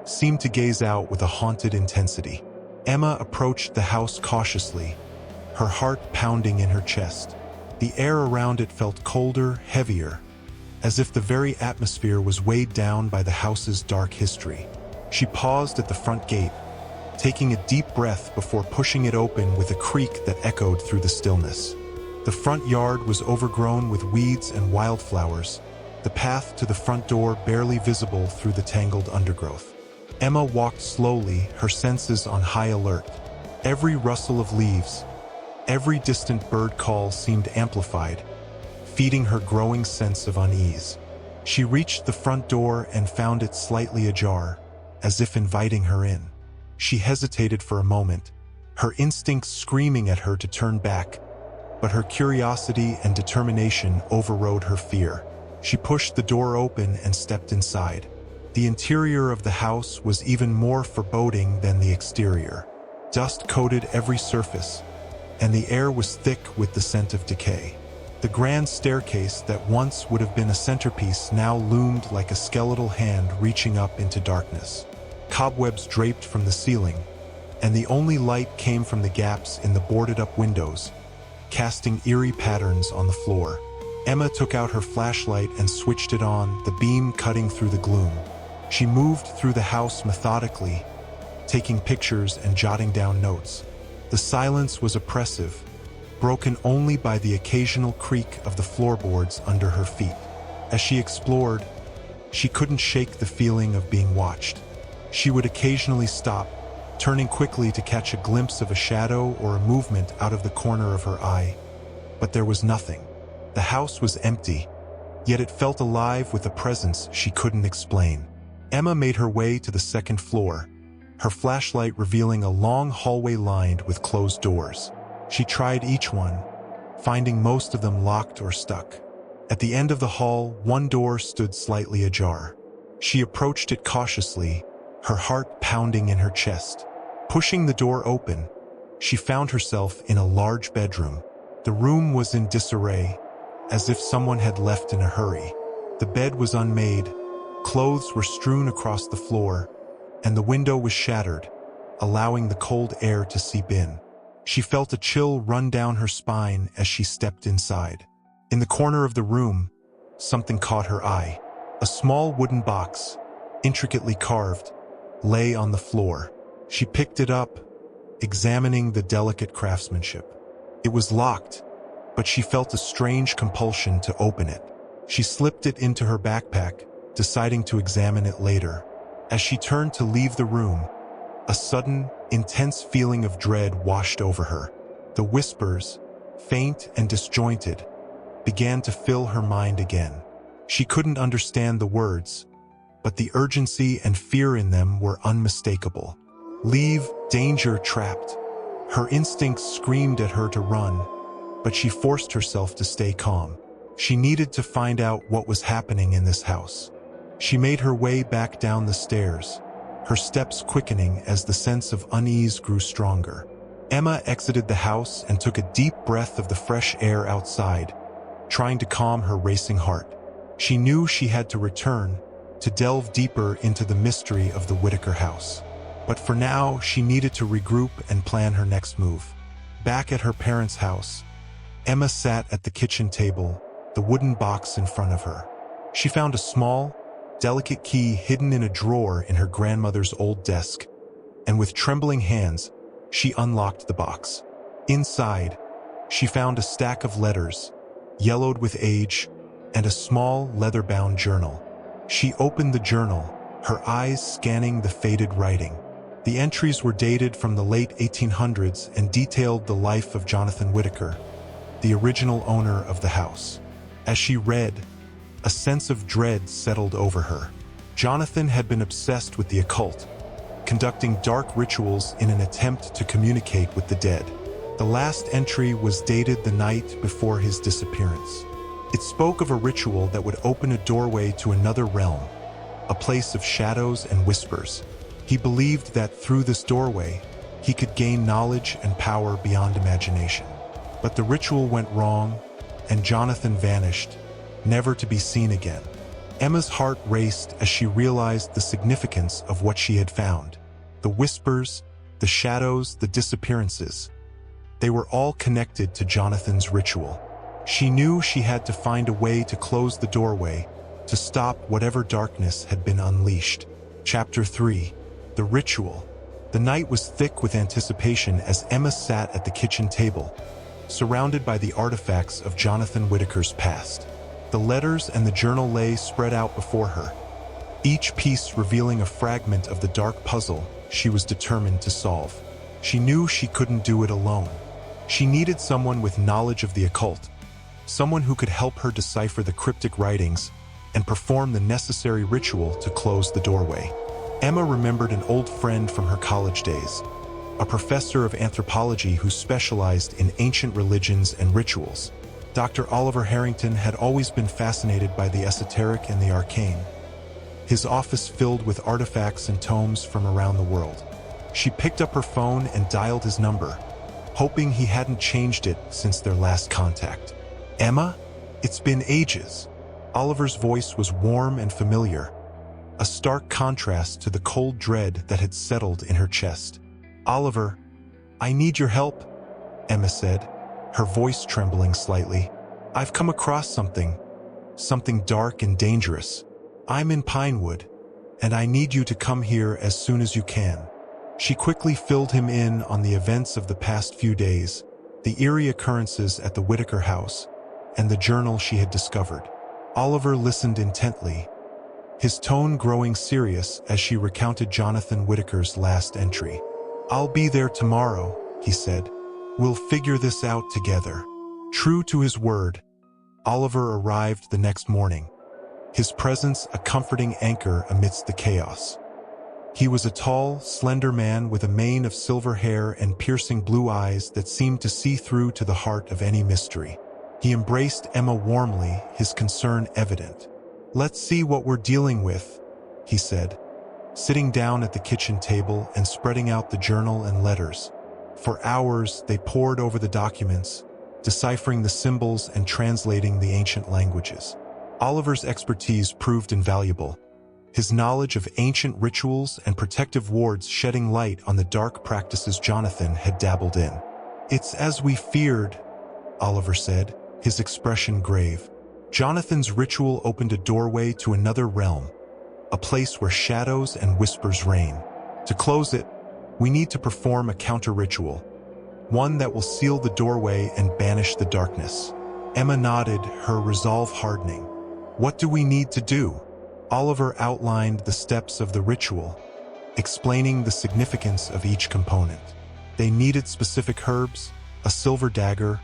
seemed to gaze out with a haunted intensity. Emma approached the house cautiously, her heart pounding in her chest. The air around it felt colder, heavier, as if the very atmosphere was weighed down by the house's dark history. She paused at the front gate, taking a deep breath before pushing it open with a creak that echoed through the stillness. The front yard was overgrown with weeds and wildflowers, the path to the front door barely visible through the tangled undergrowth. Emma walked slowly, her senses on high alert. Every rustle of leaves, every distant bird call seemed amplified, feeding her growing sense of unease. She reached the front door and found it slightly ajar, as if inviting her in. She hesitated for a moment, her instincts screaming at her to turn back, but her curiosity and determination overrode her fear. She pushed the door open and stepped inside. The interior of the house was even more foreboding than the exterior. Dust coated every surface, and the air was thick with the scent of decay. The grand staircase that once would have been a centerpiece now loomed like a skeletal hand reaching up into darkness. Cobwebs draped from the ceiling, and the only light came from the gaps in the boarded-up windows, casting eerie patterns on the floor. Emma took out her flashlight and switched it on, the beam cutting through the gloom. She moved through the house methodically, taking pictures and jotting down notes. The silence was oppressive, broken only by the occasional creak of the floorboards under her feet. As she explored, she couldn't shake the feeling of being watched. She would occasionally stop, turning quickly to catch a glimpse of a shadow or a movement out of the corner of her eye. But there was nothing. The house was empty, yet it felt alive with a presence she couldn't explain. Emma made her way to the second floor, her flashlight revealing a long hallway lined with closed doors. She tried each one, finding most of them locked or stuck. At the end of the hall, one door stood slightly ajar. She approached it cautiously, her heart pounding in her chest. Pushing the door open, she found herself in a large bedroom. The room was in disarray, as if someone had left in a hurry. The bed was unmade, clothes were strewn across the floor, and the window was shattered, allowing the cold air to seep in. She felt a chill run down her spine as she stepped inside. In the corner of the room, something caught her eye. A small wooden box, intricately carved, lay on the floor. She picked it up, examining the delicate craftsmanship. It was locked, but she felt a strange compulsion to open it. She slipped it into her backpack, deciding to examine it later. As she turned to leave the room, a sudden, intense feeling of dread washed over her. The whispers, faint and disjointed, began to fill her mind again. She couldn't understand the words, but the urgency and fear in them were unmistakable. Leave, danger, trapped. Her instincts screamed at her to run, but she forced herself to stay calm. She needed to find out what was happening in this house. She made her way back down the stairs, her steps quickening as the sense of unease grew stronger. Emma exited the house and took a deep breath of the fresh air outside, trying to calm her racing heart. She knew she had to return, to delve deeper into the mystery of the Whitaker house. But for now, she needed to regroup and plan her next move. Back at her parents' house, Emma sat at the kitchen table, the wooden box in front of her. She found a small, delicate key hidden in a drawer in her grandmother's old desk, and with trembling hands, she unlocked the box. Inside, she found a stack of letters, yellowed with age, and a small, leather-bound journal. She opened the journal, her eyes scanning the faded writing. The entries were dated from the late 1800s and detailed the life of Jonathan Whitaker, the original owner of the house. As she read, a sense of dread settled over her. Jonathan had been obsessed with the occult, conducting dark rituals in an attempt to communicate with the dead. The last entry was dated the night before his disappearance. It spoke of a ritual that would open a doorway to another realm, a place of shadows and whispers. He believed that through this doorway, he could gain knowledge and power beyond imagination. But the ritual went wrong, and Jonathan vanished, never to be seen again. Emma's heart raced as she realized the significance of what she had found. The whispers, the shadows, the disappearances. They were all connected to Jonathan's ritual. She knew she had to find a way to close the doorway, to stop whatever darkness had been unleashed. Chapter 3. The Ritual. The night was thick with anticipation as Emma sat at the kitchen table, surrounded by the artifacts of Jonathan Whitaker's past. The letters and the journal lay spread out before her, each piece revealing a fragment of the dark puzzle she was determined to solve. She knew she couldn't do it alone. She needed someone with knowledge of the occult, someone who could help her decipher the cryptic writings and perform the necessary ritual to close the doorway. Emma remembered an old friend from her college days, a professor of anthropology who specialized in ancient religions and rituals. Dr. Oliver Harrington had always been fascinated by the esoteric and the arcane, his office filled with artifacts and tomes from around the world. She picked up her phone and dialed his number, hoping he hadn't changed it since their last contact. "Emma? It's been ages." Oliver's voice was warm and familiar, a stark contrast to the cold dread that had settled in her chest. "Oliver, I need your help," Emma said, her voice trembling slightly. "I've come across something dark and dangerous. I'm in Pinewood, and I need you to come here as soon as you can." She quickly filled him in on the events of the past few days, the eerie occurrences at the Whitaker house, and the journal she had discovered. Oliver listened intently, his tone growing serious as she recounted Jonathan Whitaker's last entry. "I'll be there tomorrow," he said. "We'll figure this out together." True to his word, Oliver arrived the next morning, his presence a comforting anchor amidst the chaos. He was a tall, slender man with a mane of silver hair and piercing blue eyes that seemed to see through to the heart of any mystery. He embraced Emma warmly, his concern evident. "Let's see what we're dealing with," he said, sitting down at the kitchen table and spreading out the journal and letters. For hours, they pored over the documents, deciphering the symbols and translating the ancient languages. Oliver's expertise proved invaluable, his knowledge of ancient rituals and protective wards shedding light on the dark practices Jonathan had dabbled in. "It's as we feared," Oliver said, his expression grave. Jonathan's ritual opened a doorway to another realm, a place where shadows and whispers reign. To close it, we need to perform a counter-ritual, one that will seal the doorway and banish the darkness. Emma nodded, her resolve hardening. "What do we need to do?" Oliver outlined the steps of the ritual, explaining the significance of each component. They needed specific herbs, a silver dagger,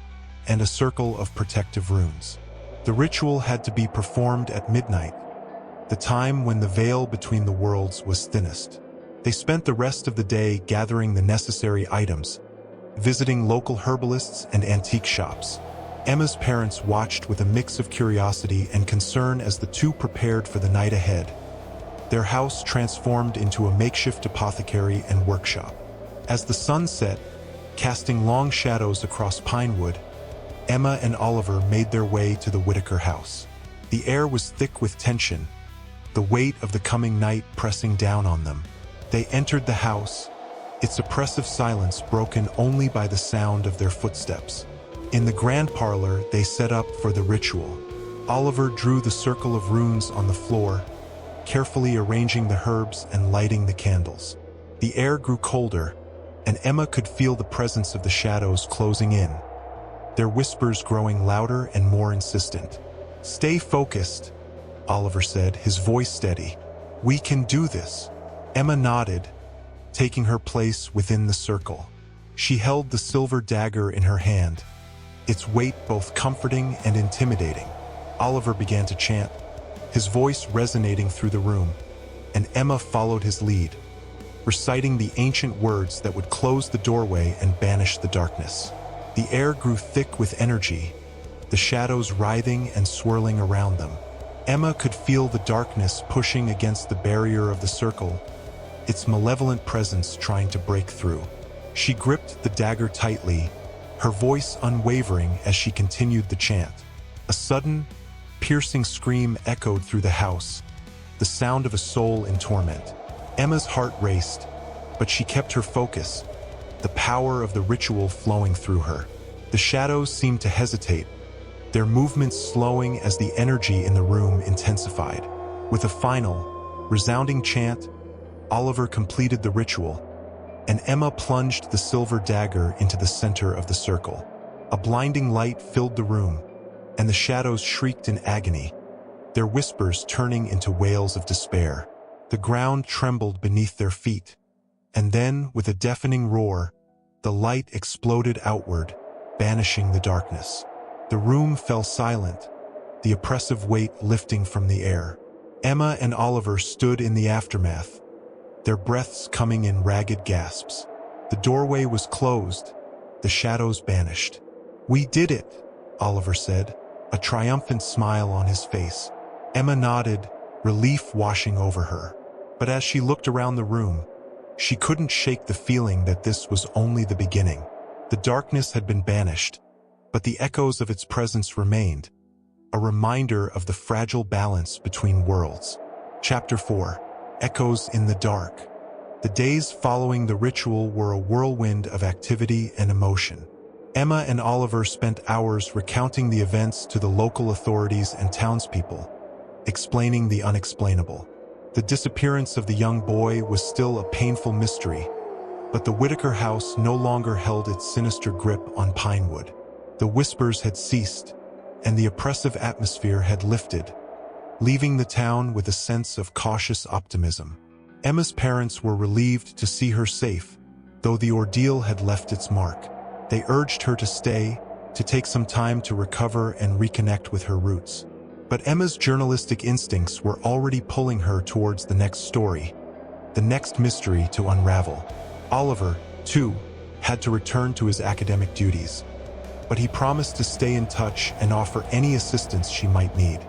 and a circle of protective runes. The ritual had to be performed at midnight, the time when the veil between the worlds was thinnest. They spent the rest of the day gathering the necessary items, visiting local herbalists and antique shops. Emma's parents watched with a mix of curiosity and concern as the two prepared for the night ahead. Their house transformed into a makeshift apothecary and workshop. As the sun set, casting long shadows across Pinewood, Emma and Oliver made their way to the Whitaker house. The air was thick with tension, the weight of the coming night pressing down on them. They entered the house, its oppressive silence broken only by the sound of their footsteps. In the grand parlor, they set up for the ritual. Oliver drew the circle of runes on the floor, carefully arranging the herbs and lighting the candles. The air grew colder, and Emma could feel the presence of the shadows closing in, their whispers growing louder and more insistent. "Stay focused," Oliver said, his voice steady. "We can do this." Emma nodded, taking her place within the circle. She held the silver dagger in her hand, its weight both comforting and intimidating. Oliver began to chant, his voice resonating through the room, and Emma followed his lead, reciting the ancient words that would close the doorway and banish the darkness. The air grew thick with energy, the shadows writhing and swirling around them. Emma could feel the darkness pushing against the barrier of the circle, its malevolent presence trying to break through. She gripped the dagger tightly, her voice unwavering as she continued the chant. A sudden, piercing scream echoed through the house, the sound of a soul in torment. Emma's heart raced, but she kept her focus, the power of the ritual flowing through her. The shadows seemed to hesitate, their movements slowing as the energy in the room intensified. With a final, resounding chant, Oliver completed the ritual, and Emma plunged the silver dagger into the center of the circle. A blinding light filled the room, and the shadows shrieked in agony, their whispers turning into wails of despair. The ground trembled beneath their feet, and then, with a deafening roar, the light exploded outward, banishing the darkness. The room fell silent, the oppressive weight lifting from the air. Emma and Oliver stood in the aftermath, their breaths coming in ragged gasps. The doorway was closed, the shadows banished. "We did it," Oliver said, a triumphant smile on his face. Emma nodded, relief washing over her. But as she looked around the room, she couldn't shake the feeling that this was only the beginning. The darkness had been banished, but the echoes of its presence remained, a reminder of the fragile balance between worlds. Chapter 4. Echoes in the Dark. The days following the ritual were a whirlwind of activity and emotion. Emma and Oliver spent hours recounting the events to the local authorities and townspeople, explaining the unexplainable. The disappearance of the young boy was still a painful mystery, but the Whitaker house no longer held its sinister grip on Pinewood. The whispers had ceased, and the oppressive atmosphere had lifted, leaving the town with a sense of cautious optimism. Emma's parents were relieved to see her safe, though the ordeal had left its mark. They urged her to stay, to take some time to recover and reconnect with her roots. But Emma's journalistic instincts were already pulling her towards the next story, the next mystery to unravel. Oliver, too, had to return to his academic duties, but he promised to stay in touch and offer any assistance she might need.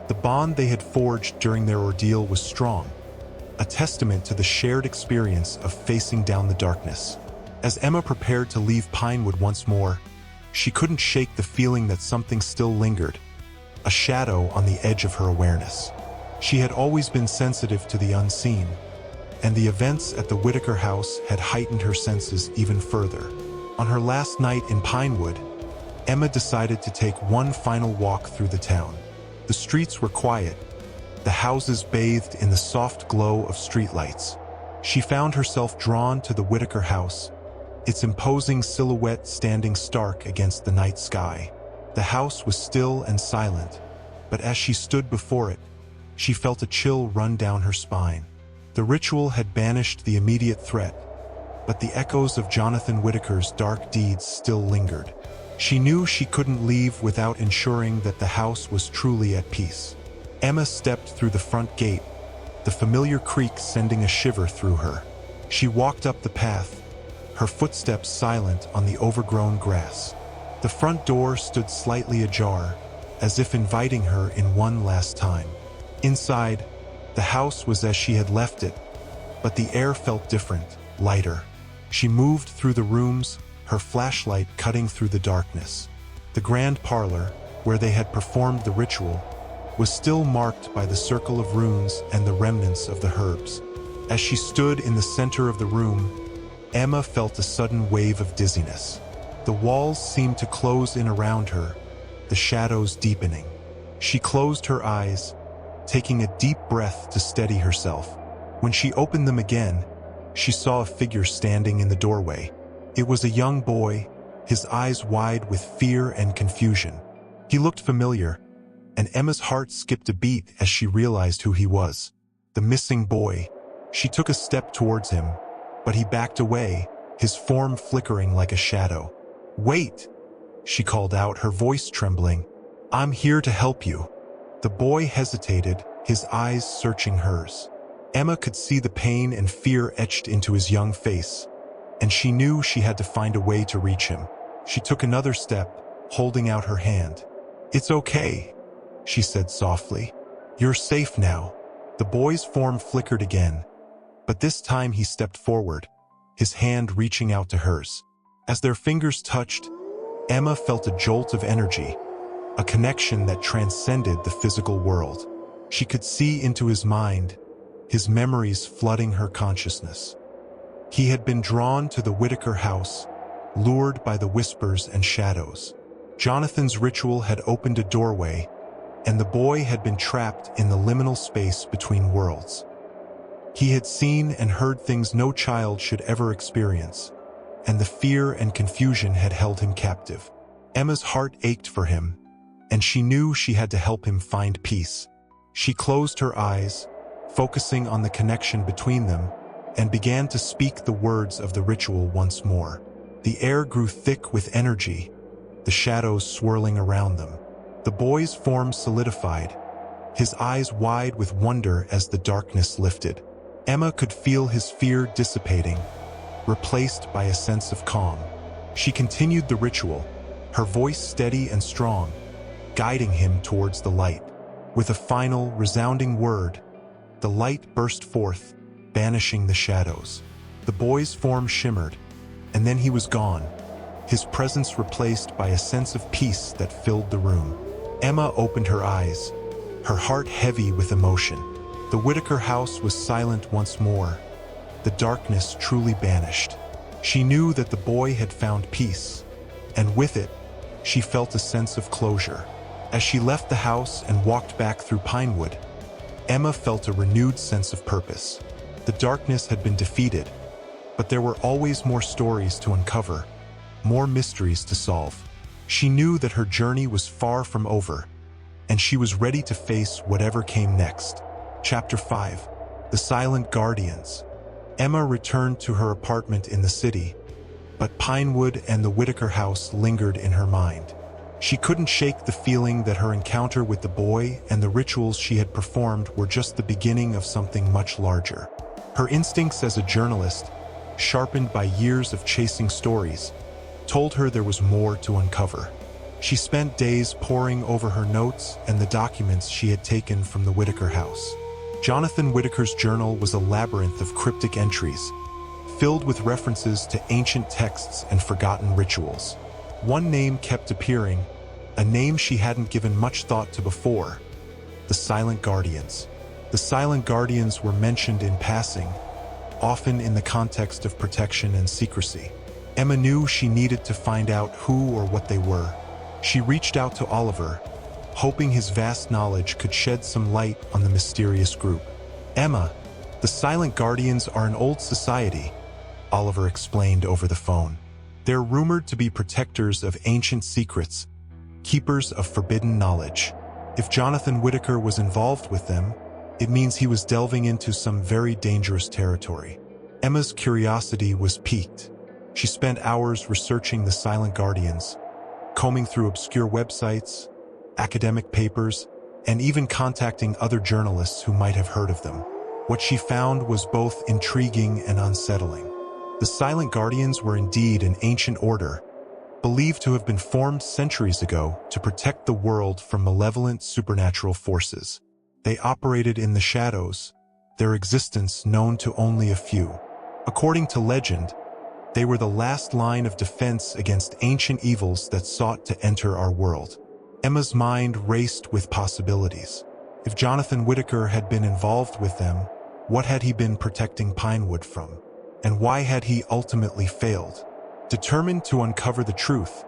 The bond they had forged during their ordeal was strong, a testament to the shared experience of facing down the darkness. As Emma prepared to leave Pinewood once more, she couldn't shake the feeling that something still lingered, a shadow on the edge of her awareness. She had always been sensitive to the unseen, and the events at the Whitaker house had heightened her senses even further. On her last night in Pinewood, Emma decided to take one final walk through the town. The streets were quiet, the houses bathed in the soft glow of streetlights. She found herself drawn to the Whitaker house, its imposing silhouette standing stark against the night sky. The house was still and silent, but as she stood before it, she felt a chill run down her spine. The ritual had banished the immediate threat, but the echoes of Jonathan Whitaker's dark deeds still lingered. She knew she couldn't leave without ensuring that the house was truly at peace. Emma stepped through the front gate, the familiar creak sending a shiver through her. She walked up the path, her footsteps silent on the overgrown grass. The front door stood slightly ajar, as if inviting her in one last time. Inside, the house was as she had left it, but the air felt different, lighter. She moved through the rooms, her flashlight cutting through the darkness. The grand parlor, where they had performed the ritual, was still marked by the circle of runes and the remnants of the herbs. As she stood in the center of the room, Emma felt a sudden wave of dizziness. The walls seemed to close in around her, the shadows deepening. She closed her eyes, taking a deep breath to steady herself. When she opened them again, she saw a figure standing in the doorway. It was a young boy, his eyes wide with fear and confusion. He looked familiar, and Emma's heart skipped a beat as she realized who he was. The missing boy. She took a step towards him, but he backed away, his form flickering like a shadow. "Wait!" she called out, her voice trembling. "I'm here to help you." The boy hesitated, his eyes searching hers. Emma could see the pain and fear etched into his young face, and she knew she had to find a way to reach him. She took another step, holding out her hand. "It's okay," she said softly. "You're safe now." The boy's form flickered again, but this time he stepped forward, his hand reaching out to hers. As their fingers touched, Emma felt a jolt of energy, a connection that transcended the physical world. She could see into his mind, his memories flooding her consciousness. He had been drawn to the Whitaker house, lured by the whispers and shadows. Jonathan's ritual had opened a doorway, and the boy had been trapped in the liminal space between worlds. He had seen and heard things no child should ever experience, and the fear and confusion had held him captive. Emma's heart ached for him, and she knew she had to help him find peace. She closed her eyes, focusing on the connection between them, and began to speak the words of the ritual once more. The air grew thick with energy, the shadows swirling around them. The boy's form solidified, his eyes wide with wonder as the darkness lifted. Emma could feel his fear dissipating, replaced by a sense of calm. She continued the ritual, her voice steady and strong, guiding him towards the light. With a final, resounding word, the light burst forth, banishing the shadows. The boy's form shimmered, and then he was gone, his presence replaced by a sense of peace that filled the room. Emma opened her eyes, her heart heavy with emotion. The Whitaker house was silent once more, the darkness truly banished. She knew that the boy had found peace, and with it, she felt a sense of closure. As she left the house and walked back through Pinewood, Emma felt a renewed sense of purpose. The darkness had been defeated, but there were always more stories to uncover, more mysteries to solve. She knew that her journey was far from over, and she was ready to face whatever came next. Chapter 5. The Silent Guardians. Emma returned to her apartment in the city, but Pinewood and the Whitaker house lingered in her mind. She couldn't shake the feeling that her encounter with the boy and the rituals she had performed were just the beginning of something much larger. Her instincts as a journalist, sharpened by years of chasing stories, told her there was more to uncover. She spent days poring over her notes and the documents she had taken from the Whitaker house. Jonathan Whitaker's journal was a labyrinth of cryptic entries, filled with references to ancient texts and forgotten rituals. One name kept appearing, a name she hadn't given much thought to before: the Silent Guardians. The Silent Guardians were mentioned in passing, often in the context of protection and secrecy. Emma knew she needed to find out who or what they were. She reached out to Oliver, hoping his vast knowledge could shed some light on the mysterious group. "Emma, the Silent Guardians are an old society," Oliver explained over the phone. "They're rumored to be protectors of ancient secrets, keepers of forbidden knowledge. If Jonathan Whittaker was involved with them, it means he was delving into some very dangerous territory." Emma's curiosity was piqued. She spent hours researching the Silent Guardians, combing through obscure websites, academic papers, and even contacting other journalists who might have heard of them. What she found was both intriguing and unsettling. The Silent Guardians were indeed an ancient order, believed to have been formed centuries ago to protect the world from malevolent supernatural forces. They operated in the shadows, their existence known to only a few. According to legend, they were the last line of defense against ancient evils that sought to enter our world. Emma's mind raced with possibilities. If Jonathan Whittaker had been involved with them, what had he been protecting Pinewood from? And why had he ultimately failed? Determined to uncover the truth,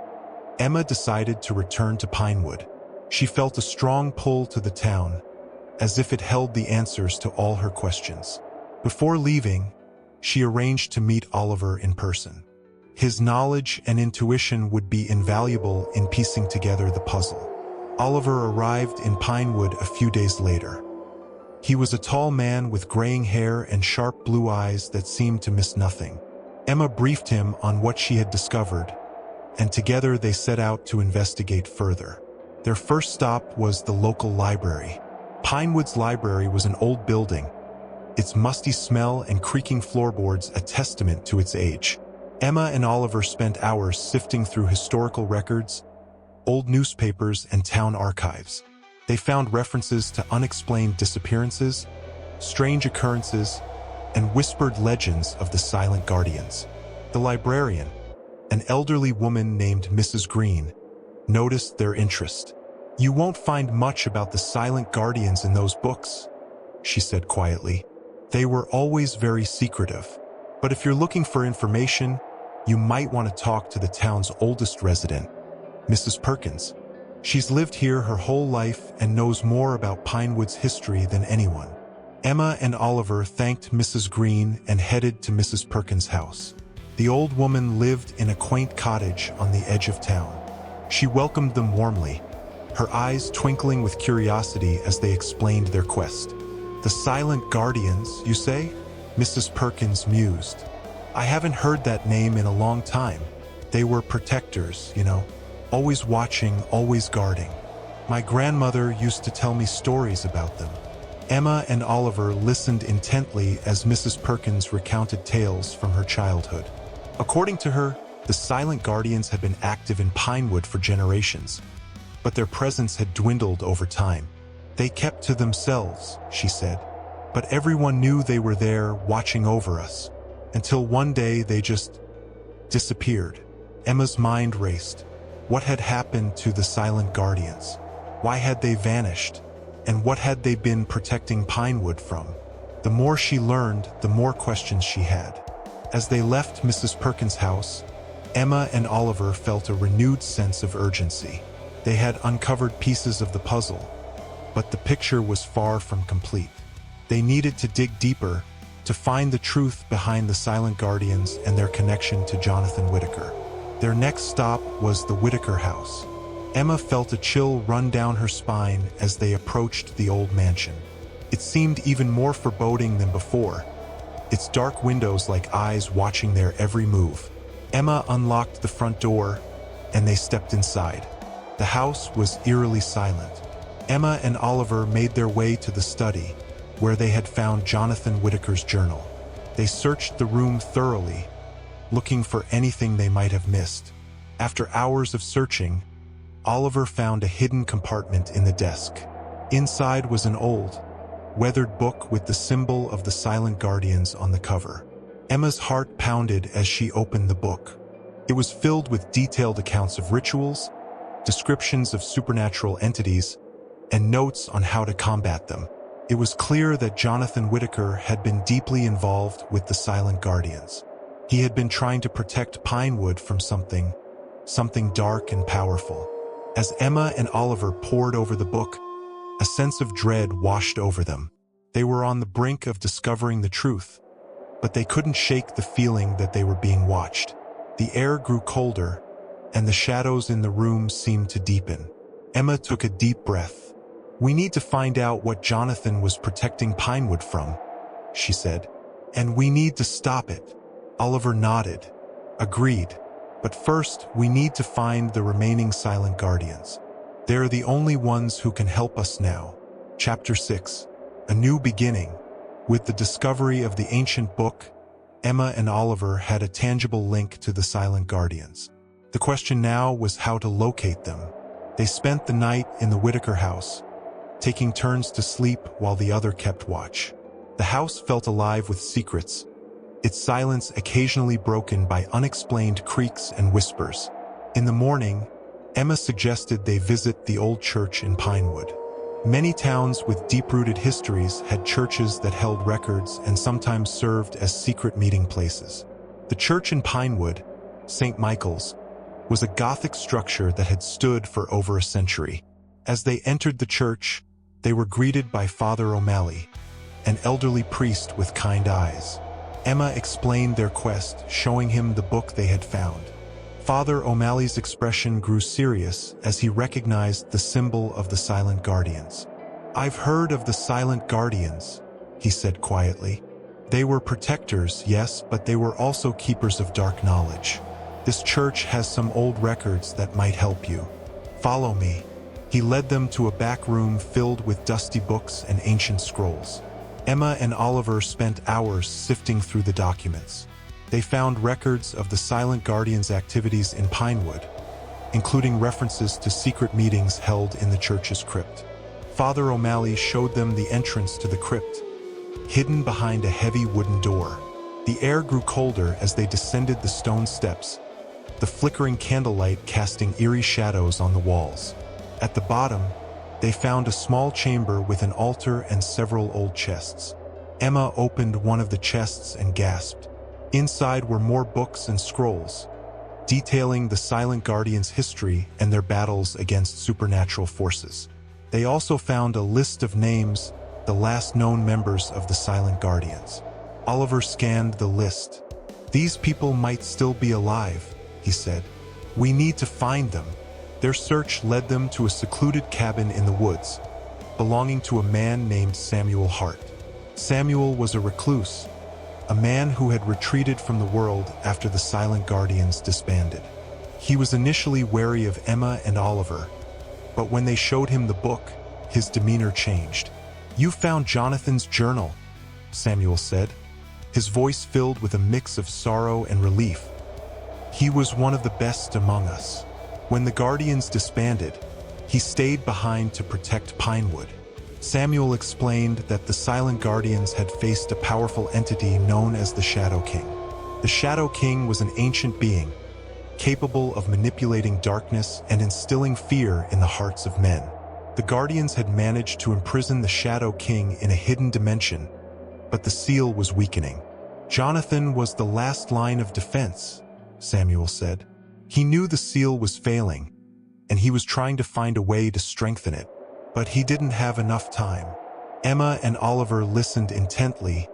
Emma decided to return to Pinewood. She felt a strong pull to the town, as if it held the answers to all her questions. Before leaving, she arranged to meet Oliver in person. His knowledge and intuition would be invaluable in piecing together the puzzle. Oliver arrived in Pinewood a few days later. He was a tall man with graying hair and sharp blue eyes that seemed to miss nothing. Emma briefed him on what she had discovered, and together they set out to investigate further. Their first stop was the local library. Pinewood's library was an old building, its musty smell and creaking floorboards a testament to its age. Emma and Oliver spent hours sifting through historical records, old newspapers, and town archives. They found references to unexplained disappearances, strange occurrences, and whispered legends of the Silent Guardians. The librarian, an elderly woman named Mrs. Green, noticed their interest. "You won't find much about the Silent Guardians in those books," she said quietly. "They were always very secretive. But if you're looking for information, you might want to talk to the town's oldest resident, Mrs. Perkins. She's lived here her whole life and knows more about Pinewood's history than anyone." Emma and Oliver thanked Mrs. Green and headed to Mrs. Perkins' house. The old woman lived in a quaint cottage on the edge of town. She welcomed them warmly, her eyes twinkling with curiosity as they explained their quest. "The Silent Guardians, you say?" Mrs. Perkins mused. "I haven't heard that name in a long time. They were protectors, you know, always watching, always guarding. My grandmother used to tell me stories about them." Emma and Oliver listened intently as Mrs. Perkins recounted tales from her childhood. According to her, the Silent Guardians had been active in Pinewood for generations, but their presence had dwindled over time. "They kept to themselves," she said, "but everyone knew they were there watching over us, until one day they just disappeared." Emma's mind raced. What had happened to the Silent Guardians? Why had they vanished? And what had they been protecting Pinewood from? The more she learned, the more questions she had. As they left Mrs. Perkins' house, Emma and Oliver felt a renewed sense of urgency. They had uncovered pieces of the puzzle, but the picture was far from complete. They needed to dig deeper to find the truth behind the Silent Guardians and their connection to Jonathan Whittaker. Their next stop was the Whittaker house. Emma felt a chill run down her spine as they approached the old mansion. It seemed even more foreboding than before, its dark windows like eyes watching their every move. Emma unlocked the front door, and they stepped inside. The house was eerily silent. Emma and Oliver made their way to the study, where they had found Jonathan Whittaker's journal. They searched the room thoroughly, looking for anything they might have missed. After hours of searching, Oliver found a hidden compartment in the desk. Inside was an old, weathered book with the symbol of the Silent Guardians on the cover. Emma's heart pounded as she opened the book. It was filled with detailed accounts of rituals, descriptions of supernatural entities, and notes on how to combat them. It was clear that Jonathan Whitaker had been deeply involved with the Silent Guardians. He had been trying to protect Pinewood from something dark and powerful. As Emma and Oliver pored over the book, a sense of dread washed over them. They were on the brink of discovering the truth, but they couldn't shake the feeling that they were being watched. The air grew colder, and the shadows in the room seemed to deepen. Emma took a deep breath. "We need to find out what Jonathan was protecting Pinewood from," she said. "And we need to stop it." Oliver nodded. "Agreed. But first, we need to find the remaining Silent Guardians. They're the only ones who can help us now." Chapter 6. A New Beginning. With the discovery of the ancient book, Emma and Oliver had a tangible link to the Silent Guardians. The question now was how to locate them. They spent the night in the Whitaker house, taking turns to sleep while the other kept watch. The house felt alive with secrets, its silence occasionally broken by unexplained creaks and whispers. In the morning, Emma suggested they visit the old church in Pinewood. Many towns with deep-rooted histories had churches that held records and sometimes served as secret meeting places. The church in Pinewood, St. Michael's, was a Gothic structure that had stood for over a century. As they entered the church, they were greeted by Father O'Malley, an elderly priest with kind eyes. Emma explained their quest, showing him the book they had found. Father O'Malley's expression grew serious as he recognized the symbol of the Silent Guardians. "I've heard of the Silent Guardians," he said quietly. "They were protectors, yes, but they were also keepers of dark knowledge. This church has some old records that might help you. Follow me." He led them to a back room filled with dusty books and ancient scrolls. Emma and Oliver spent hours sifting through the documents. They found records of the Silent Guardians' activities in Pinewood, including references to secret meetings held in the church's crypt. Father O'Malley showed them the entrance to the crypt, hidden behind a heavy wooden door. The air grew colder as they descended the stone steps, the flickering candlelight casting eerie shadows on the walls. At the bottom, they found a small chamber with an altar and several old chests. Emma opened one of the chests and gasped. Inside were more books and scrolls, detailing the Silent Guardians' history and their battles against supernatural forces. They also found a list of names, the last known members of the Silent Guardians. Oliver scanned the list. "These people might still be alive," he said. "We need to find them." Their search led them to a secluded cabin in the woods, belonging to a man named Samuel Hart. Samuel was a recluse, a man who had retreated from the world after the Silent Guardians disbanded. He was initially wary of Emma and Oliver, but when they showed him the book, his demeanor changed. "You found Jonathan's journal," Samuel said, his voice filled with a mix of sorrow and relief. "He was one of the best among us. When the Guardians disbanded, he stayed behind to protect Pinewood." Samuel explained that the Silent Guardians had faced a powerful entity known as the Shadow King. The Shadow King was an ancient being, capable of manipulating darkness and instilling fear in the hearts of men. The Guardians had managed to imprison the Shadow King in a hidden dimension, but the seal was weakening. "Jonathan was the last line of defense," Samuel said. "He knew the seal was failing, and he was trying to find a way to strengthen it. But he didn't have enough time." Emma and Oliver listened intently,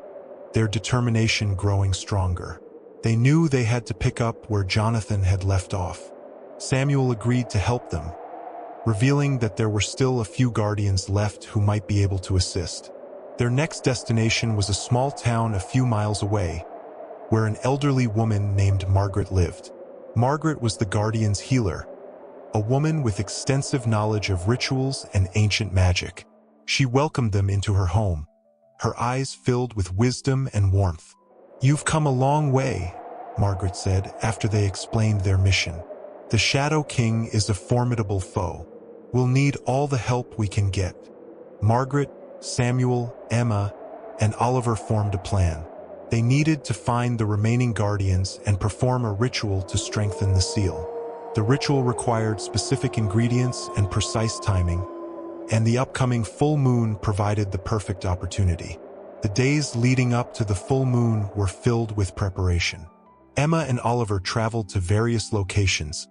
their determination growing stronger. They knew they had to pick up where Jonathan had left off. Samuel agreed to help them, revealing that there were still a few Guardians left who might be able to assist. Their next destination was a small town a few miles away, where an elderly woman named Margaret lived. Margaret was the Guardian's healer, a woman with extensive knowledge of rituals and ancient magic. She welcomed them into her home, her eyes filled with wisdom and warmth. "You've come a long way," Margaret said after they explained their mission. "The Shadow King is a formidable foe. We'll need all the help we can get." Margaret, Samuel, Emma, and Oliver formed a plan. They needed to find the remaining guardians and perform a ritual to strengthen the seal. The ritual required specific ingredients and precise timing, and the upcoming full moon provided the perfect opportunity. The days leading up to the full moon were filled with preparation. Emma and Oliver traveled to various locations,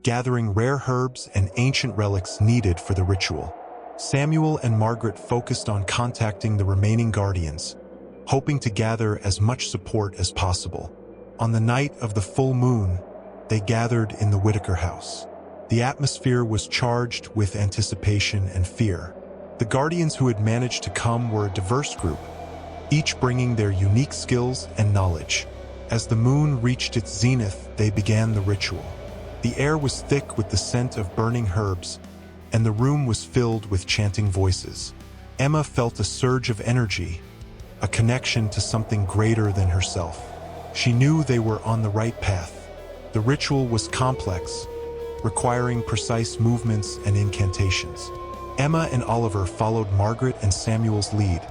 gathering rare herbs and ancient relics needed for the ritual. Samuel and Margaret focused on contacting the remaining guardians, hoping to gather as much support as possible. On the night of the full moon, they gathered in the Whitaker house. The atmosphere was charged with anticipation and fear. The guardians who had managed to come were a diverse group, each bringing their unique skills and knowledge. As the moon reached its zenith, they began the ritual. The air was thick with the scent of burning herbs, and the room was filled with chanting voices. Emma felt a surge of energy, a connection to something greater than herself. She knew they were on the right path. The ritual was complex, requiring precise movements and incantations. Emma and Oliver followed Margaret and Samuel's lead,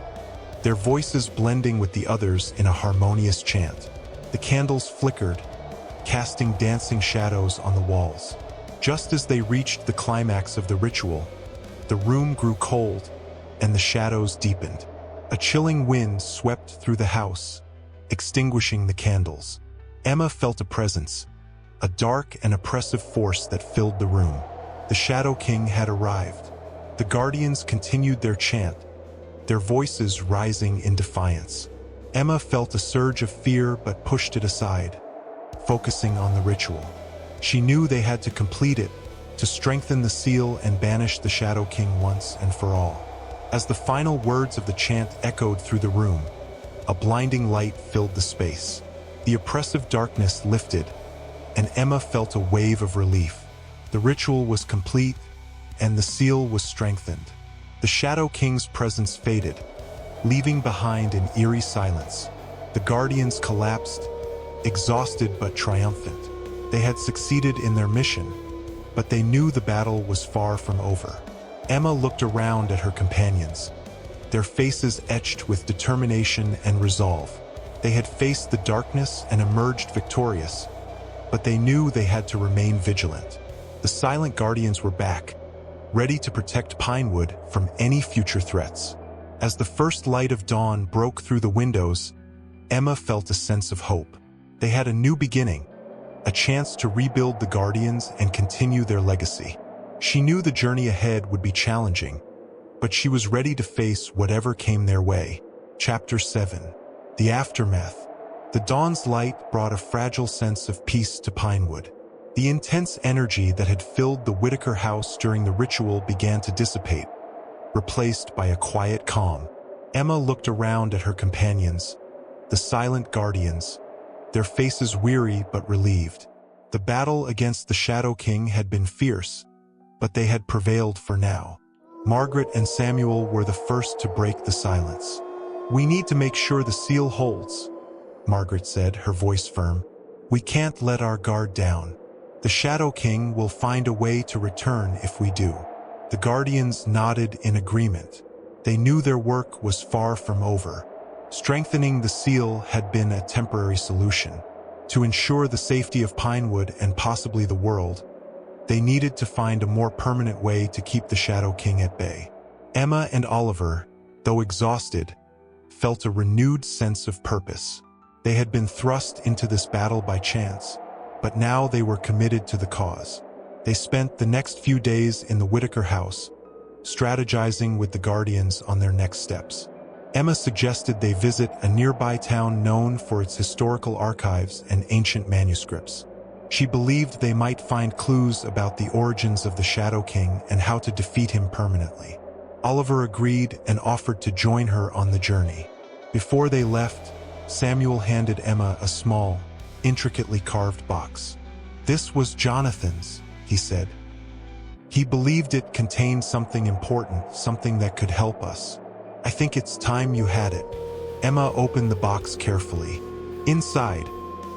their voices blending with the others in a harmonious chant. The candles flickered, casting dancing shadows on the walls. Just as they reached the climax of the ritual, the room grew cold and the shadows deepened. A chilling wind swept through the house, extinguishing the candles. Emma felt a presence, a dark and oppressive force that filled the room. The Shadow King had arrived. The guardians continued their chant, their voices rising in defiance. Emma felt a surge of fear but pushed it aside, focusing on the ritual. She knew they had to complete it, to strengthen the seal and banish the Shadow King once and for all. As the final words of the chant echoed through the room, a blinding light filled the space. The oppressive darkness lifted, and Emma felt a wave of relief. The ritual was complete, and the seal was strengthened. The Shadow King's presence faded, leaving behind an eerie silence. The guardians collapsed, exhausted but triumphant. They had succeeded in their mission, but they knew the battle was far from over. Emma looked around at her companions, their faces etched with determination and resolve. They had faced the darkness and emerged victorious, but they knew they had to remain vigilant. The silent guardians were back, ready to protect Pinewood from any future threats. As the first light of dawn broke through the windows, Emma felt a sense of hope. They had a new beginning, a chance to rebuild the Guardians and continue their legacy. She knew the journey ahead would be challenging, but she was ready to face whatever came their way. Chapter 7. The Aftermath. The dawn's light brought a fragile sense of peace to Pinewood. The intense energy that had filled the Whitaker house during the ritual began to dissipate, replaced by a quiet calm. Emma looked around at her companions, the silent guardians, their faces weary but relieved. The battle against the Shadow King had been fierce, but they had prevailed for now. Margaret and Samuel were the first to break the silence. "We need to make sure the seal holds," Margaret said, her voice firm. "We can't let our guard down. The Shadow King will find a way to return if we do." The Guardians nodded in agreement. They knew their work was far from over. Strengthening the seal had been a temporary solution. To ensure the safety of Pinewood and possibly the world, they needed to find a more permanent way to keep the Shadow King at bay. Emma and Oliver, though exhausted, felt a renewed sense of purpose. They had been thrust into this battle by chance, but now they were committed to the cause. They spent the next few days in the Whitaker house, strategizing with the Guardians on their next steps. Emma suggested they visit a nearby town known for its historical archives and ancient manuscripts. She believed they might find clues about the origins of the Shadow King and how to defeat him permanently. Oliver agreed and offered to join her on the journey. Before they left, Samuel handed Emma a small, intricately carved box. "This was Jonathan's," he said. "He believed it contained something important, something that could help us. I think it's time you had it." Emma opened the box carefully. Inside,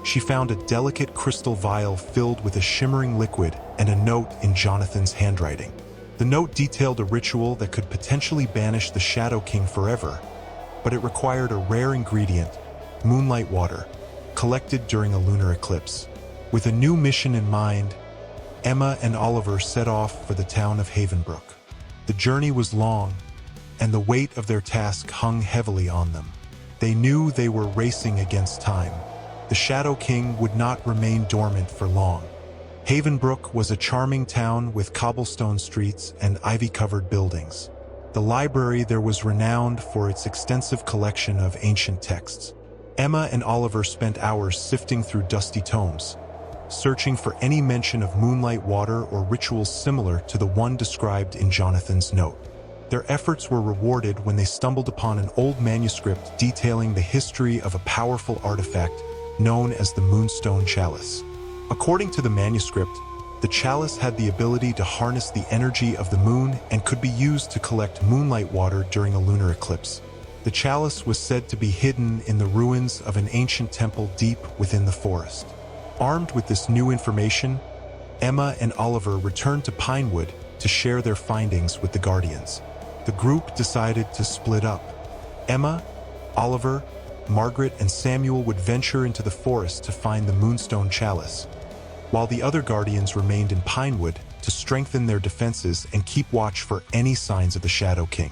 she found a delicate crystal vial filled with a shimmering liquid and a note in Jonathan's handwriting. The note detailed a ritual that could potentially banish the Shadow King forever, but it required a rare ingredient, moonlight water, collected during a lunar eclipse. With a new mission in mind, Emma and Oliver set off for the town of Havenbrook. The journey was long, and the weight of their task hung heavily on them. They knew they were racing against time. The Shadow King would not remain dormant for long. Havenbrook was a charming town with cobblestone streets and ivy-covered buildings. The library there was renowned for its extensive collection of ancient texts. Emma and Oliver spent hours sifting through dusty tomes, searching for any mention of moonlight water or rituals similar to the one described in Jonathan's note. Their efforts were rewarded when they stumbled upon an old manuscript detailing the history of a powerful artifact known as the Moonstone Chalice. According to the manuscript, the chalice had the ability to harness the energy of the moon and could be used to collect moonlight water during a lunar eclipse. The chalice was said to be hidden in the ruins of an ancient temple deep within the forest. Armed with this new information, Emma and Oliver returned to Pinewood to share their findings with the Guardians. The group decided to split up. Emma, Oliver, Margaret, and Samuel would venture into the forest to find the Moonstone Chalice, while the other Guardians remained in Pinewood to strengthen their defenses and keep watch for any signs of the Shadow King.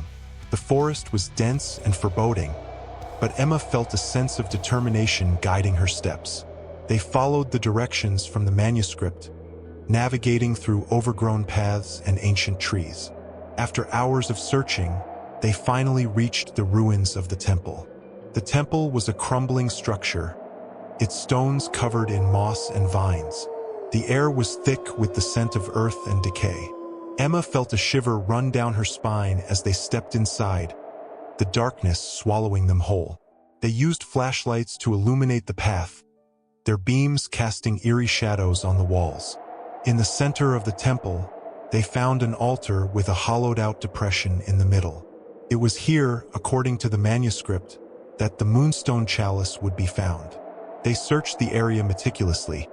The forest was dense and foreboding, but Emma felt a sense of determination guiding her steps. They followed the directions from the manuscript, navigating through overgrown paths and ancient trees. After hours of searching, they finally reached the ruins of the temple. The temple was a crumbling structure, its stones covered in moss and vines. The air was thick with the scent of earth and decay. Emma felt a shiver run down her spine as they stepped inside, the darkness swallowing them whole. They used flashlights to illuminate the path, their beams casting eerie shadows on the walls. In the center of the temple, they found an altar with a hollowed-out depression in the middle. It was here, according to the manuscript, that the Moonstone Chalice would be found. They searched the area meticulously,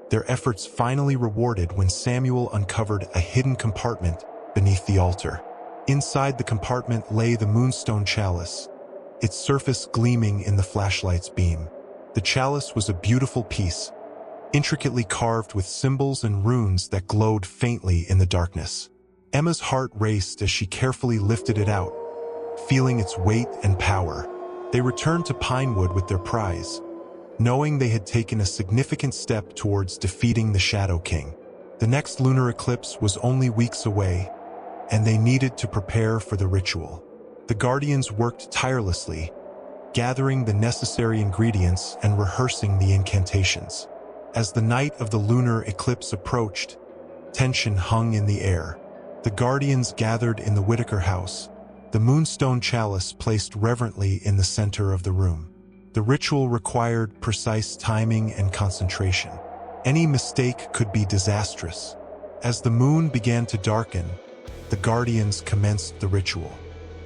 their efforts finally rewarded when Samuel uncovered a hidden compartment beneath the altar. Inside the compartment lay the Moonstone Chalice, its surface gleaming in the flashlight's beam. The chalice was a beautiful piece, intricately carved with symbols and runes that glowed faintly in the darkness. Emma's heart raced as she carefully lifted it out, feeling its weight and power. They returned to Pinewood with their prize, knowing they had taken a significant step towards defeating the Shadow King. The next lunar eclipse was only weeks away, and they needed to prepare for the ritual. The Guardians worked tirelessly, gathering the necessary ingredients and rehearsing the incantations. As the night of the lunar eclipse approached, tension hung in the air. The Guardians gathered in the Whitaker house, the Moonstone Chalice placed reverently in the center of the room. The ritual required precise timing and concentration. Any mistake could be disastrous. As the moon began to darken, the Guardians commenced the ritual.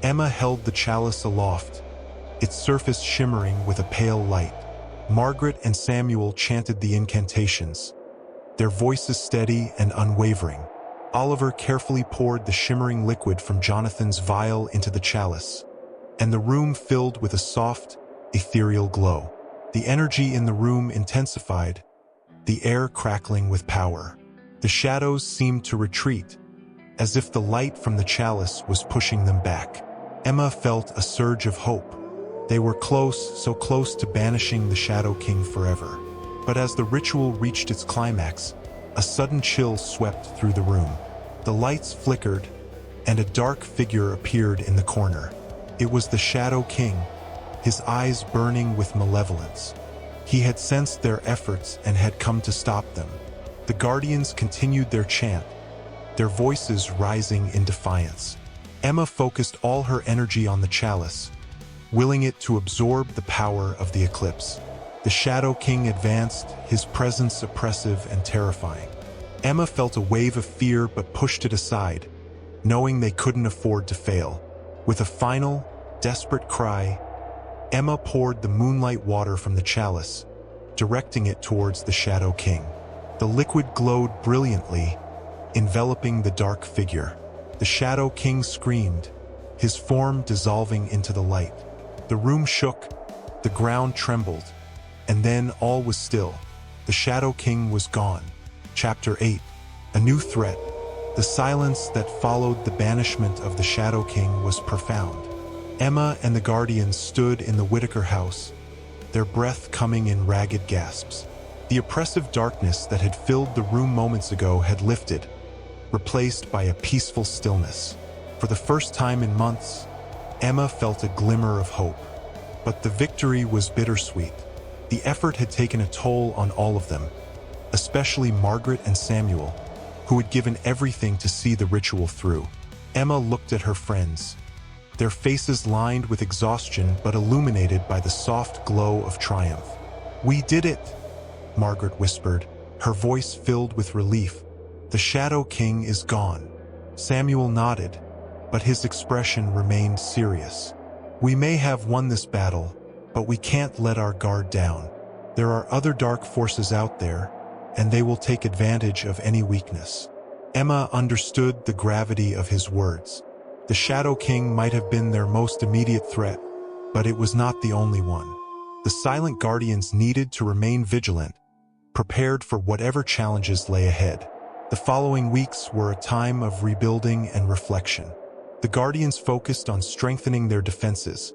Emma held the chalice aloft, its surface shimmering with a pale light. Margaret and Samuel chanted the incantations, their voices steady and unwavering. Oliver carefully poured the shimmering liquid from Jonathan's vial into the chalice, and the room filled with a soft, ethereal glow. The energy in the room intensified, the air crackling with power. The shadows seemed to retreat, as if the light from the chalice was pushing them back. Emma felt a surge of hope. They were close, so close to banishing the Shadow King forever. But as the ritual reached its climax, a sudden chill swept through the room. The lights flickered, and a dark figure appeared in the corner. It was the Shadow King, his eyes burning with malevolence. He had sensed their efforts and had come to stop them. The Guardians continued their chant, their voices rising in defiance. Emma focused all her energy on the chalice, willing it to absorb the power of the eclipse. The Shadow King advanced, his presence oppressive and terrifying. Emma felt a wave of fear but pushed it aside, knowing they couldn't afford to fail. With a final, desperate cry, Emma poured the moonlight water from the chalice, directing it towards the Shadow King. The liquid glowed brilliantly, enveloping the dark figure. The Shadow King screamed, his form dissolving into the light. The room shook, The ground trembled, and then all was still. The Shadow King was gone. Chapter 8. A new threat. The silence that followed the banishment of the Shadow King was profound. Emma and the Guardians stood in the Whitaker house, their breath coming in ragged gasps. The oppressive darkness that had filled the room moments ago had lifted, replaced by a peaceful stillness. For the first time in months, Emma felt a glimmer of hope. But the victory was bittersweet. The effort had taken a toll on all of them, especially Margaret and Samuel, who had given everything to see the ritual through. Emma looked at her friends, their faces lined with exhaustion but illuminated by the soft glow of triumph. "We did it," Margaret whispered, her voice filled with relief. "The Shadow King is gone." Samuel nodded, but his expression remained serious. "We may have won this battle, but we can't let our guard down. There are other dark forces out there, and they will take advantage of any weakness." Emma understood the gravity of his words. The Shadow King might have been their most immediate threat, but it was not the only one. The silent guardians needed to remain vigilant, prepared for whatever challenges lay ahead. The following weeks were a time of rebuilding and reflection. The guardians focused on strengthening their defenses,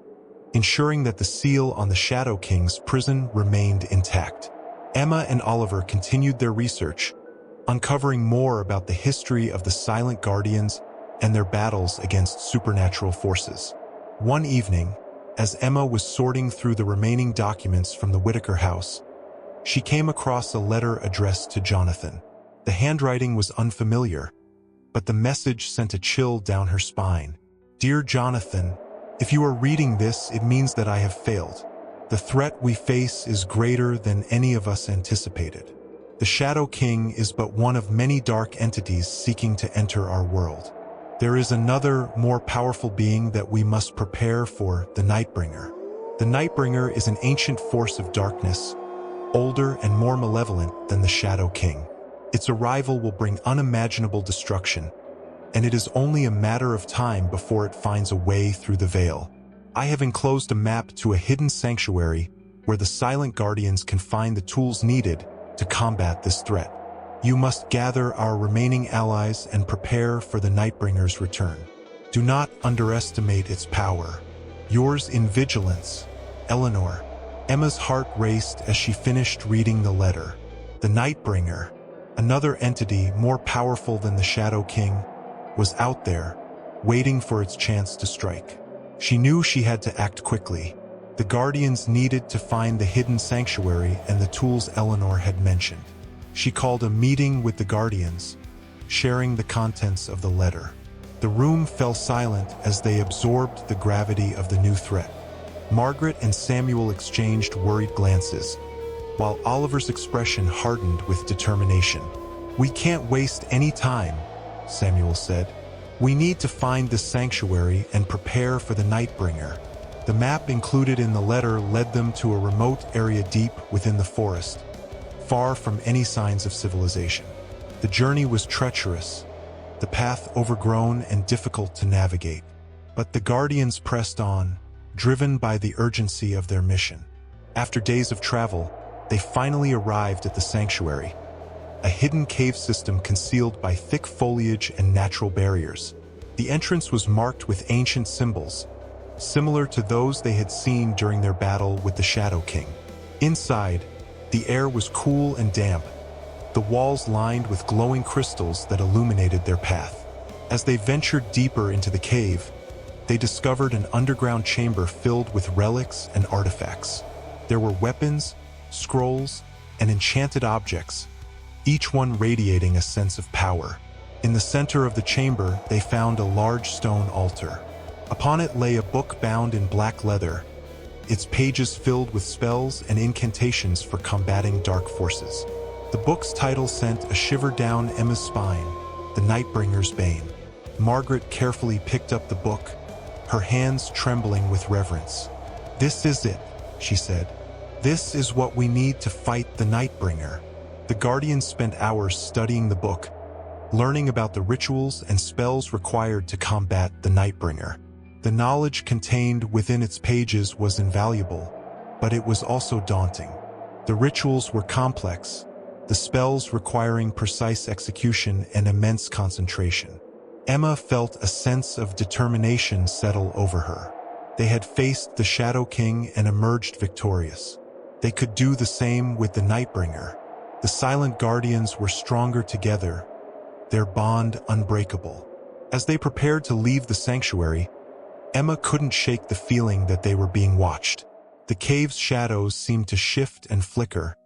ensuring that the seal on the Shadow King's prison remained intact. Emma and Oliver continued their research, uncovering more about the history of the Silent Guardians and their battles against supernatural forces. One evening, as Emma was sorting through the remaining documents from the Whitaker house, she came across a letter addressed to Jonathan. The handwriting was unfamiliar, but the message sent a chill down her spine. "Dear Jonathan, if you are reading this, it means that I have failed. The threat we face is greater than any of us anticipated. The Shadow King is but one of many dark entities seeking to enter our world. There is another, more powerful being that we must prepare for, the Nightbringer. The Nightbringer is an ancient force of darkness, older and more malevolent than the Shadow King. Its arrival will bring unimaginable destruction, and it is only a matter of time before it finds a way through the veil. I have enclosed a map to a hidden sanctuary where the Silent Guardians can find the tools needed to combat this threat. You must gather our remaining allies and prepare for the Nightbringer's return. Do not underestimate its power. Yours in vigilance, Eleanor." Emma's heart raced as she finished reading the letter. The Nightbringer, another entity more powerful than the Shadow King, was out there, waiting for its chance to strike. She knew she had to act quickly. The Guardians needed to find the hidden sanctuary and the tools Eleanor had mentioned. She called a meeting with the Guardians, sharing the contents of the letter. The room fell silent as they absorbed the gravity of the new threat. Margaret and Samuel exchanged worried glances, while Oliver's expression hardened with determination. "We can't waste any time," Samuel said. "We need to find the sanctuary and prepare for the Nightbringer." The map included in the letter led them to a remote area deep within the forest, far from any signs of civilization. The journey was treacherous, the path overgrown and difficult to navigate. But the Guardians pressed on, driven by the urgency of their mission. After days of travel, they finally arrived at the sanctuary, a hidden cave system concealed by thick foliage and natural barriers. The entrance was marked with ancient symbols, similar to those they had seen during their battle with the Shadow King. Inside, the air was cool and damp, the walls lined with glowing crystals that illuminated their path. As they ventured deeper into the cave, they discovered an underground chamber filled with relics and artifacts. There were weapons, scrolls, and enchanted objects, each one radiating a sense of power. In the center of the chamber, they found a large stone altar. Upon it lay a book bound in black leather, its pages filled with spells and incantations for combating dark forces. The book's title sent a shiver down Emma's spine, The Nightbringer's Bane. Margaret carefully picked up the book, her hands trembling with reverence. "This is it," she said. "This is what we need to fight the Nightbringer." The Guardians spent hours studying the book, learning about the rituals and spells required to combat the Nightbringer. The knowledge contained within its pages was invaluable, but it was also daunting. The rituals were complex, the spells requiring precise execution and immense concentration. Emma felt a sense of determination settle over her. They had faced the Shadow King and emerged victorious. They could do the same with the Nightbringer. The Silent Guardians were stronger together, their bond unbreakable. As they prepared to leave the sanctuary, Emma couldn't shake the feeling that they were being watched. The cave's shadows seemed to shift and flicker,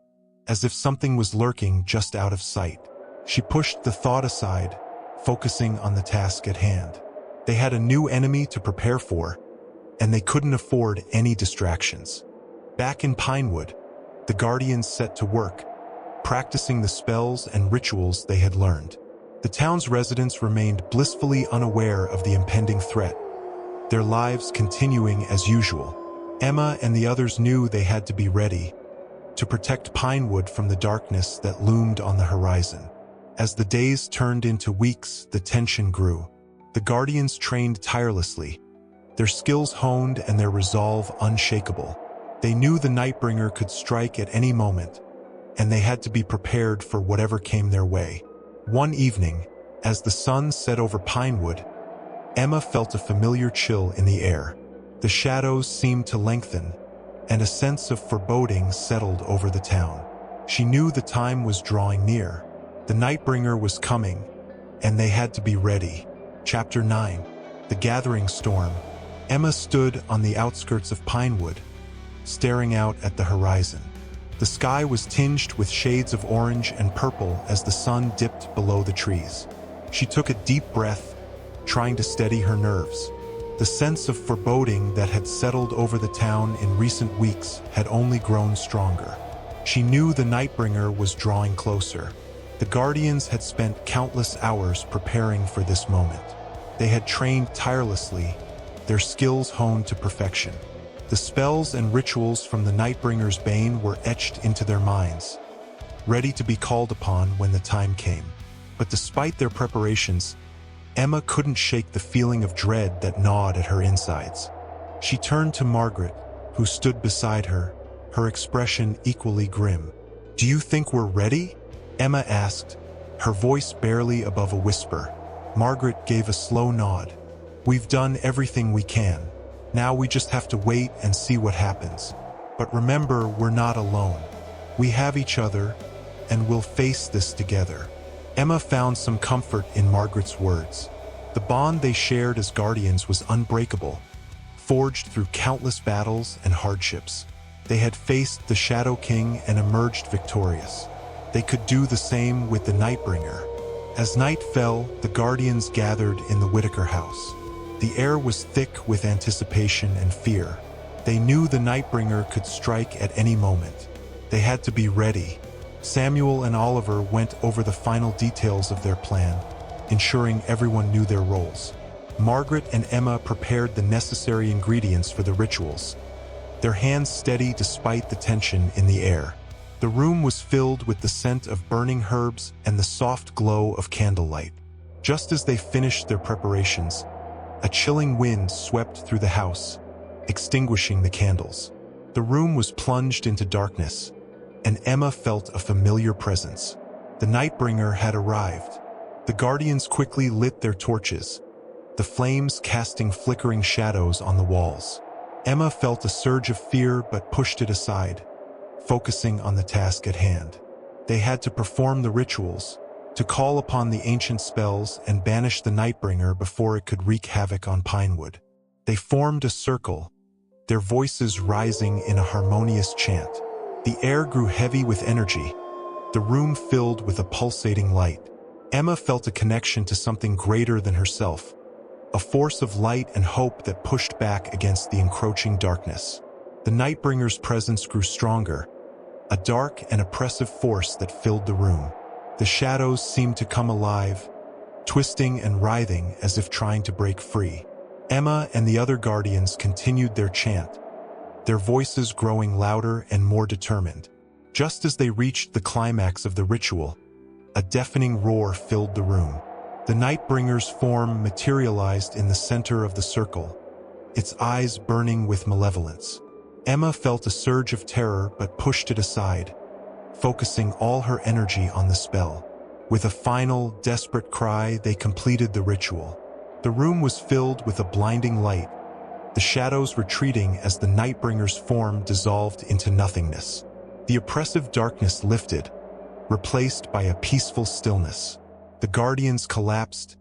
as if something was lurking just out of sight. She pushed the thought aside, focusing on the task at hand. They had a new enemy to prepare for, and they couldn't afford any distractions. Back in Pinewood, the Guardians set to work, practicing the spells and rituals they had learned. The town's residents remained blissfully unaware of the impending threat, their lives continuing as usual. Emma and the others knew they had to be ready to protect Pinewood from the darkness that loomed on the horizon. As the days turned into weeks, the tension grew. The Guardians trained tirelessly, their skills honed and their resolve unshakable. They knew the Nightbringer could strike at any moment, and they had to be prepared for whatever came their way. One evening, as the sun set over Pinewood, Emma felt a familiar chill in the air. The shadows seemed to lengthen, and a sense of foreboding settled over the town. She knew the time was drawing near. The Nightbringer was coming, and they had to be ready. Chapter 9. The Gathering Storm. Emma stood on the outskirts of Pinewood, staring out at the horizon. The sky was tinged with shades of orange and purple as the sun dipped below the trees. She took a deep breath, trying to steady her nerves. The sense of foreboding that had settled over the town in recent weeks had only grown stronger. She knew the Nightbringer was drawing closer. The Guardians had spent countless hours preparing for this moment. They had trained tirelessly, their skills honed to perfection. The spells and rituals from the Nightbringer's bane were etched into their minds, ready to be called upon when the time came. But despite their preparations, Emma couldn't shake the feeling of dread that gnawed at her insides. She turned to Margaret, who stood beside her, her expression equally grim. "Do you think we're ready?" Emma asked, her voice barely above a whisper. Margaret gave a slow nod. "We've done everything we can. Now we just have to wait and see what happens. But remember, we're not alone. We have each other, and we'll face this together." Emma found some comfort in Margaret's words. The bond they shared as guardians was unbreakable, forged through countless battles and hardships. They had faced the Shadow King and emerged victorious. They could do the same with the Nightbringer. As night fell, the Guardians gathered in the Whitaker house. The air was thick with anticipation and fear. They knew the Nightbringer could strike at any moment. They had to be ready. Samuel and Oliver went over the final details of their plan, ensuring everyone knew their roles. Margaret and Emma prepared the necessary ingredients for the rituals, their hands steady despite the tension in the air. The room was filled with the scent of burning herbs and the soft glow of candlelight. Just as they finished their preparations, a chilling wind swept through the house, extinguishing the candles. The room was plunged into darkness, and Emma felt a familiar presence. The Nightbringer had arrived. The Guardians quickly lit their torches, the flames casting flickering shadows on the walls. Emma felt a surge of fear but pushed it aside, focusing on the task at hand. They had to perform the rituals, to call upon the ancient spells and banish the Nightbringer before it could wreak havoc on Pinewood. They formed a circle, their voices rising in a harmonious chant. The air grew heavy with energy, the room filled with a pulsating light. Emma felt a connection to something greater than herself, a force of light and hope that pushed back against the encroaching darkness. The Nightbringer's presence grew stronger, a dark and oppressive force that filled the room. The shadows seemed to come alive, twisting and writhing as if trying to break free. Emma and the other Guardians continued their chant, their voices growing louder and more determined. Just as they reached the climax of the ritual, a deafening roar filled the room. The Nightbringer's form materialized in the center of the circle, its eyes burning with malevolence. Emma felt a surge of terror but pushed it aside, focusing all her energy on the spell. With a final, desperate cry, they completed the ritual. The room was filled with a blinding light, the shadows retreating as the Nightbringer's form dissolved into nothingness. The oppressive darkness lifted, replaced by a peaceful stillness. The Guardians collapsed,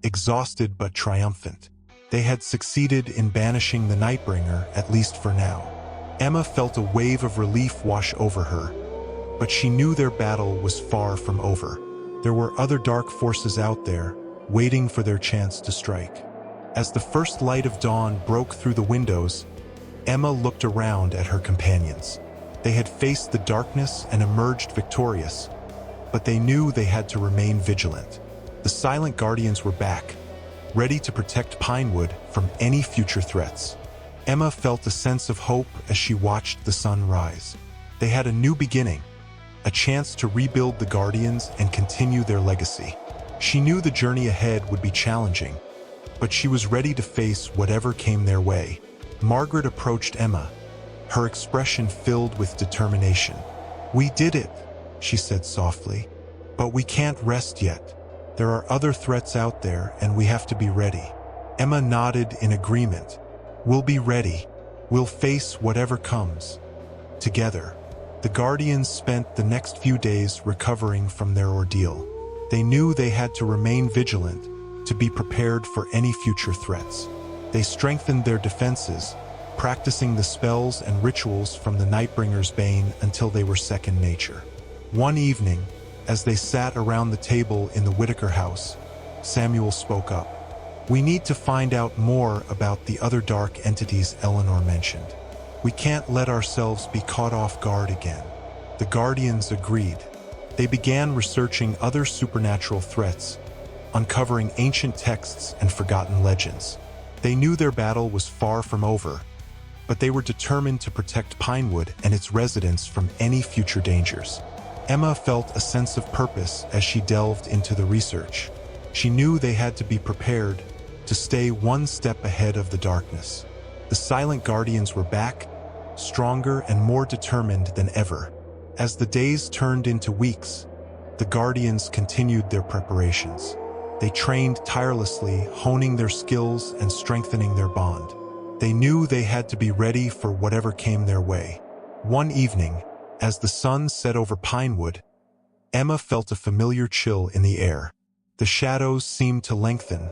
exhausted but triumphant. They had succeeded in banishing the Nightbringer, at least for now. Emma felt a wave of relief wash over her, but she knew their battle was far from over. There were other dark forces out there, waiting for their chance to strike. As the first light of dawn broke through the windows, Emma looked around at her companions. They had faced the darkness and emerged victorious, but they knew they had to remain vigilant. The silent Guardians were back, ready to protect Pinewood from any future threats. Emma felt a sense of hope as she watched the sun rise. They had a new beginning, a chance to rebuild the Guardians and continue their legacy. She knew the journey ahead would be challenging, but she was ready to face whatever came their way. Margaret approached Emma, her expression filled with determination. "We did it," she said softly, "but we can't rest yet. There are other threats out there and we have to be ready." Emma nodded in agreement. "We'll be ready. We'll face whatever comes." Together, the Guardians spent the next few days recovering from their ordeal. They knew they had to remain vigilant to be prepared for any future threats. They strengthened their defenses, practicing the spells and rituals from the Nightbringer's bane until they were second nature. One evening, as they sat around the table in the Whitaker house, Samuel spoke up. "We need to find out more about the other dark entities Eleanor mentioned. We can't let ourselves be caught off guard again." The Guardians agreed. They began researching other supernatural threats, uncovering ancient texts and forgotten legends. They knew their battle was far from over, but they were determined to protect Pinewood and its residents from any future dangers. Emma felt a sense of purpose as she delved into the research. She knew they had to be prepared to stay one step ahead of the darkness. The silent Guardians were back, stronger and more determined than ever. As the days turned into weeks, the Guardians continued their preparations. They trained tirelessly, honing their skills and strengthening their bond. They knew they had to be ready for whatever came their way. One evening, as the sun set over Pinewood, Emma felt a familiar chill in the air. The shadows seemed to lengthen,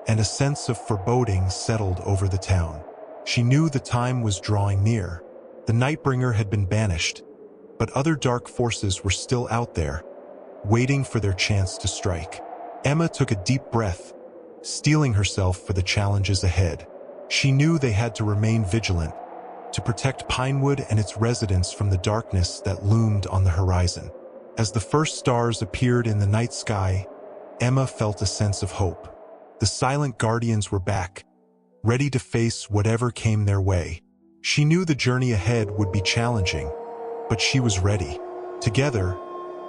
and a sense of foreboding settled over the town. She knew the time was drawing near. The Nightbringer had been banished, but other dark forces were still out there, waiting for their chance to strike. Emma took a deep breath, steeling herself for the challenges ahead. She knew they had to remain vigilant, to protect Pinewood and its residents from the darkness that loomed on the horizon. As the first stars appeared in the night sky, Emma felt a sense of hope. The silent Guardians were back, ready to face whatever came their way. She knew the journey ahead would be challenging, but she was ready. Together,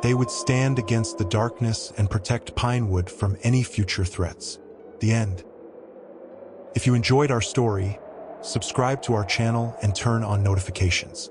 they would stand against the darkness and protect Pinewood from any future threats. The end. If you enjoyed our story, subscribe to our channel and turn on notifications.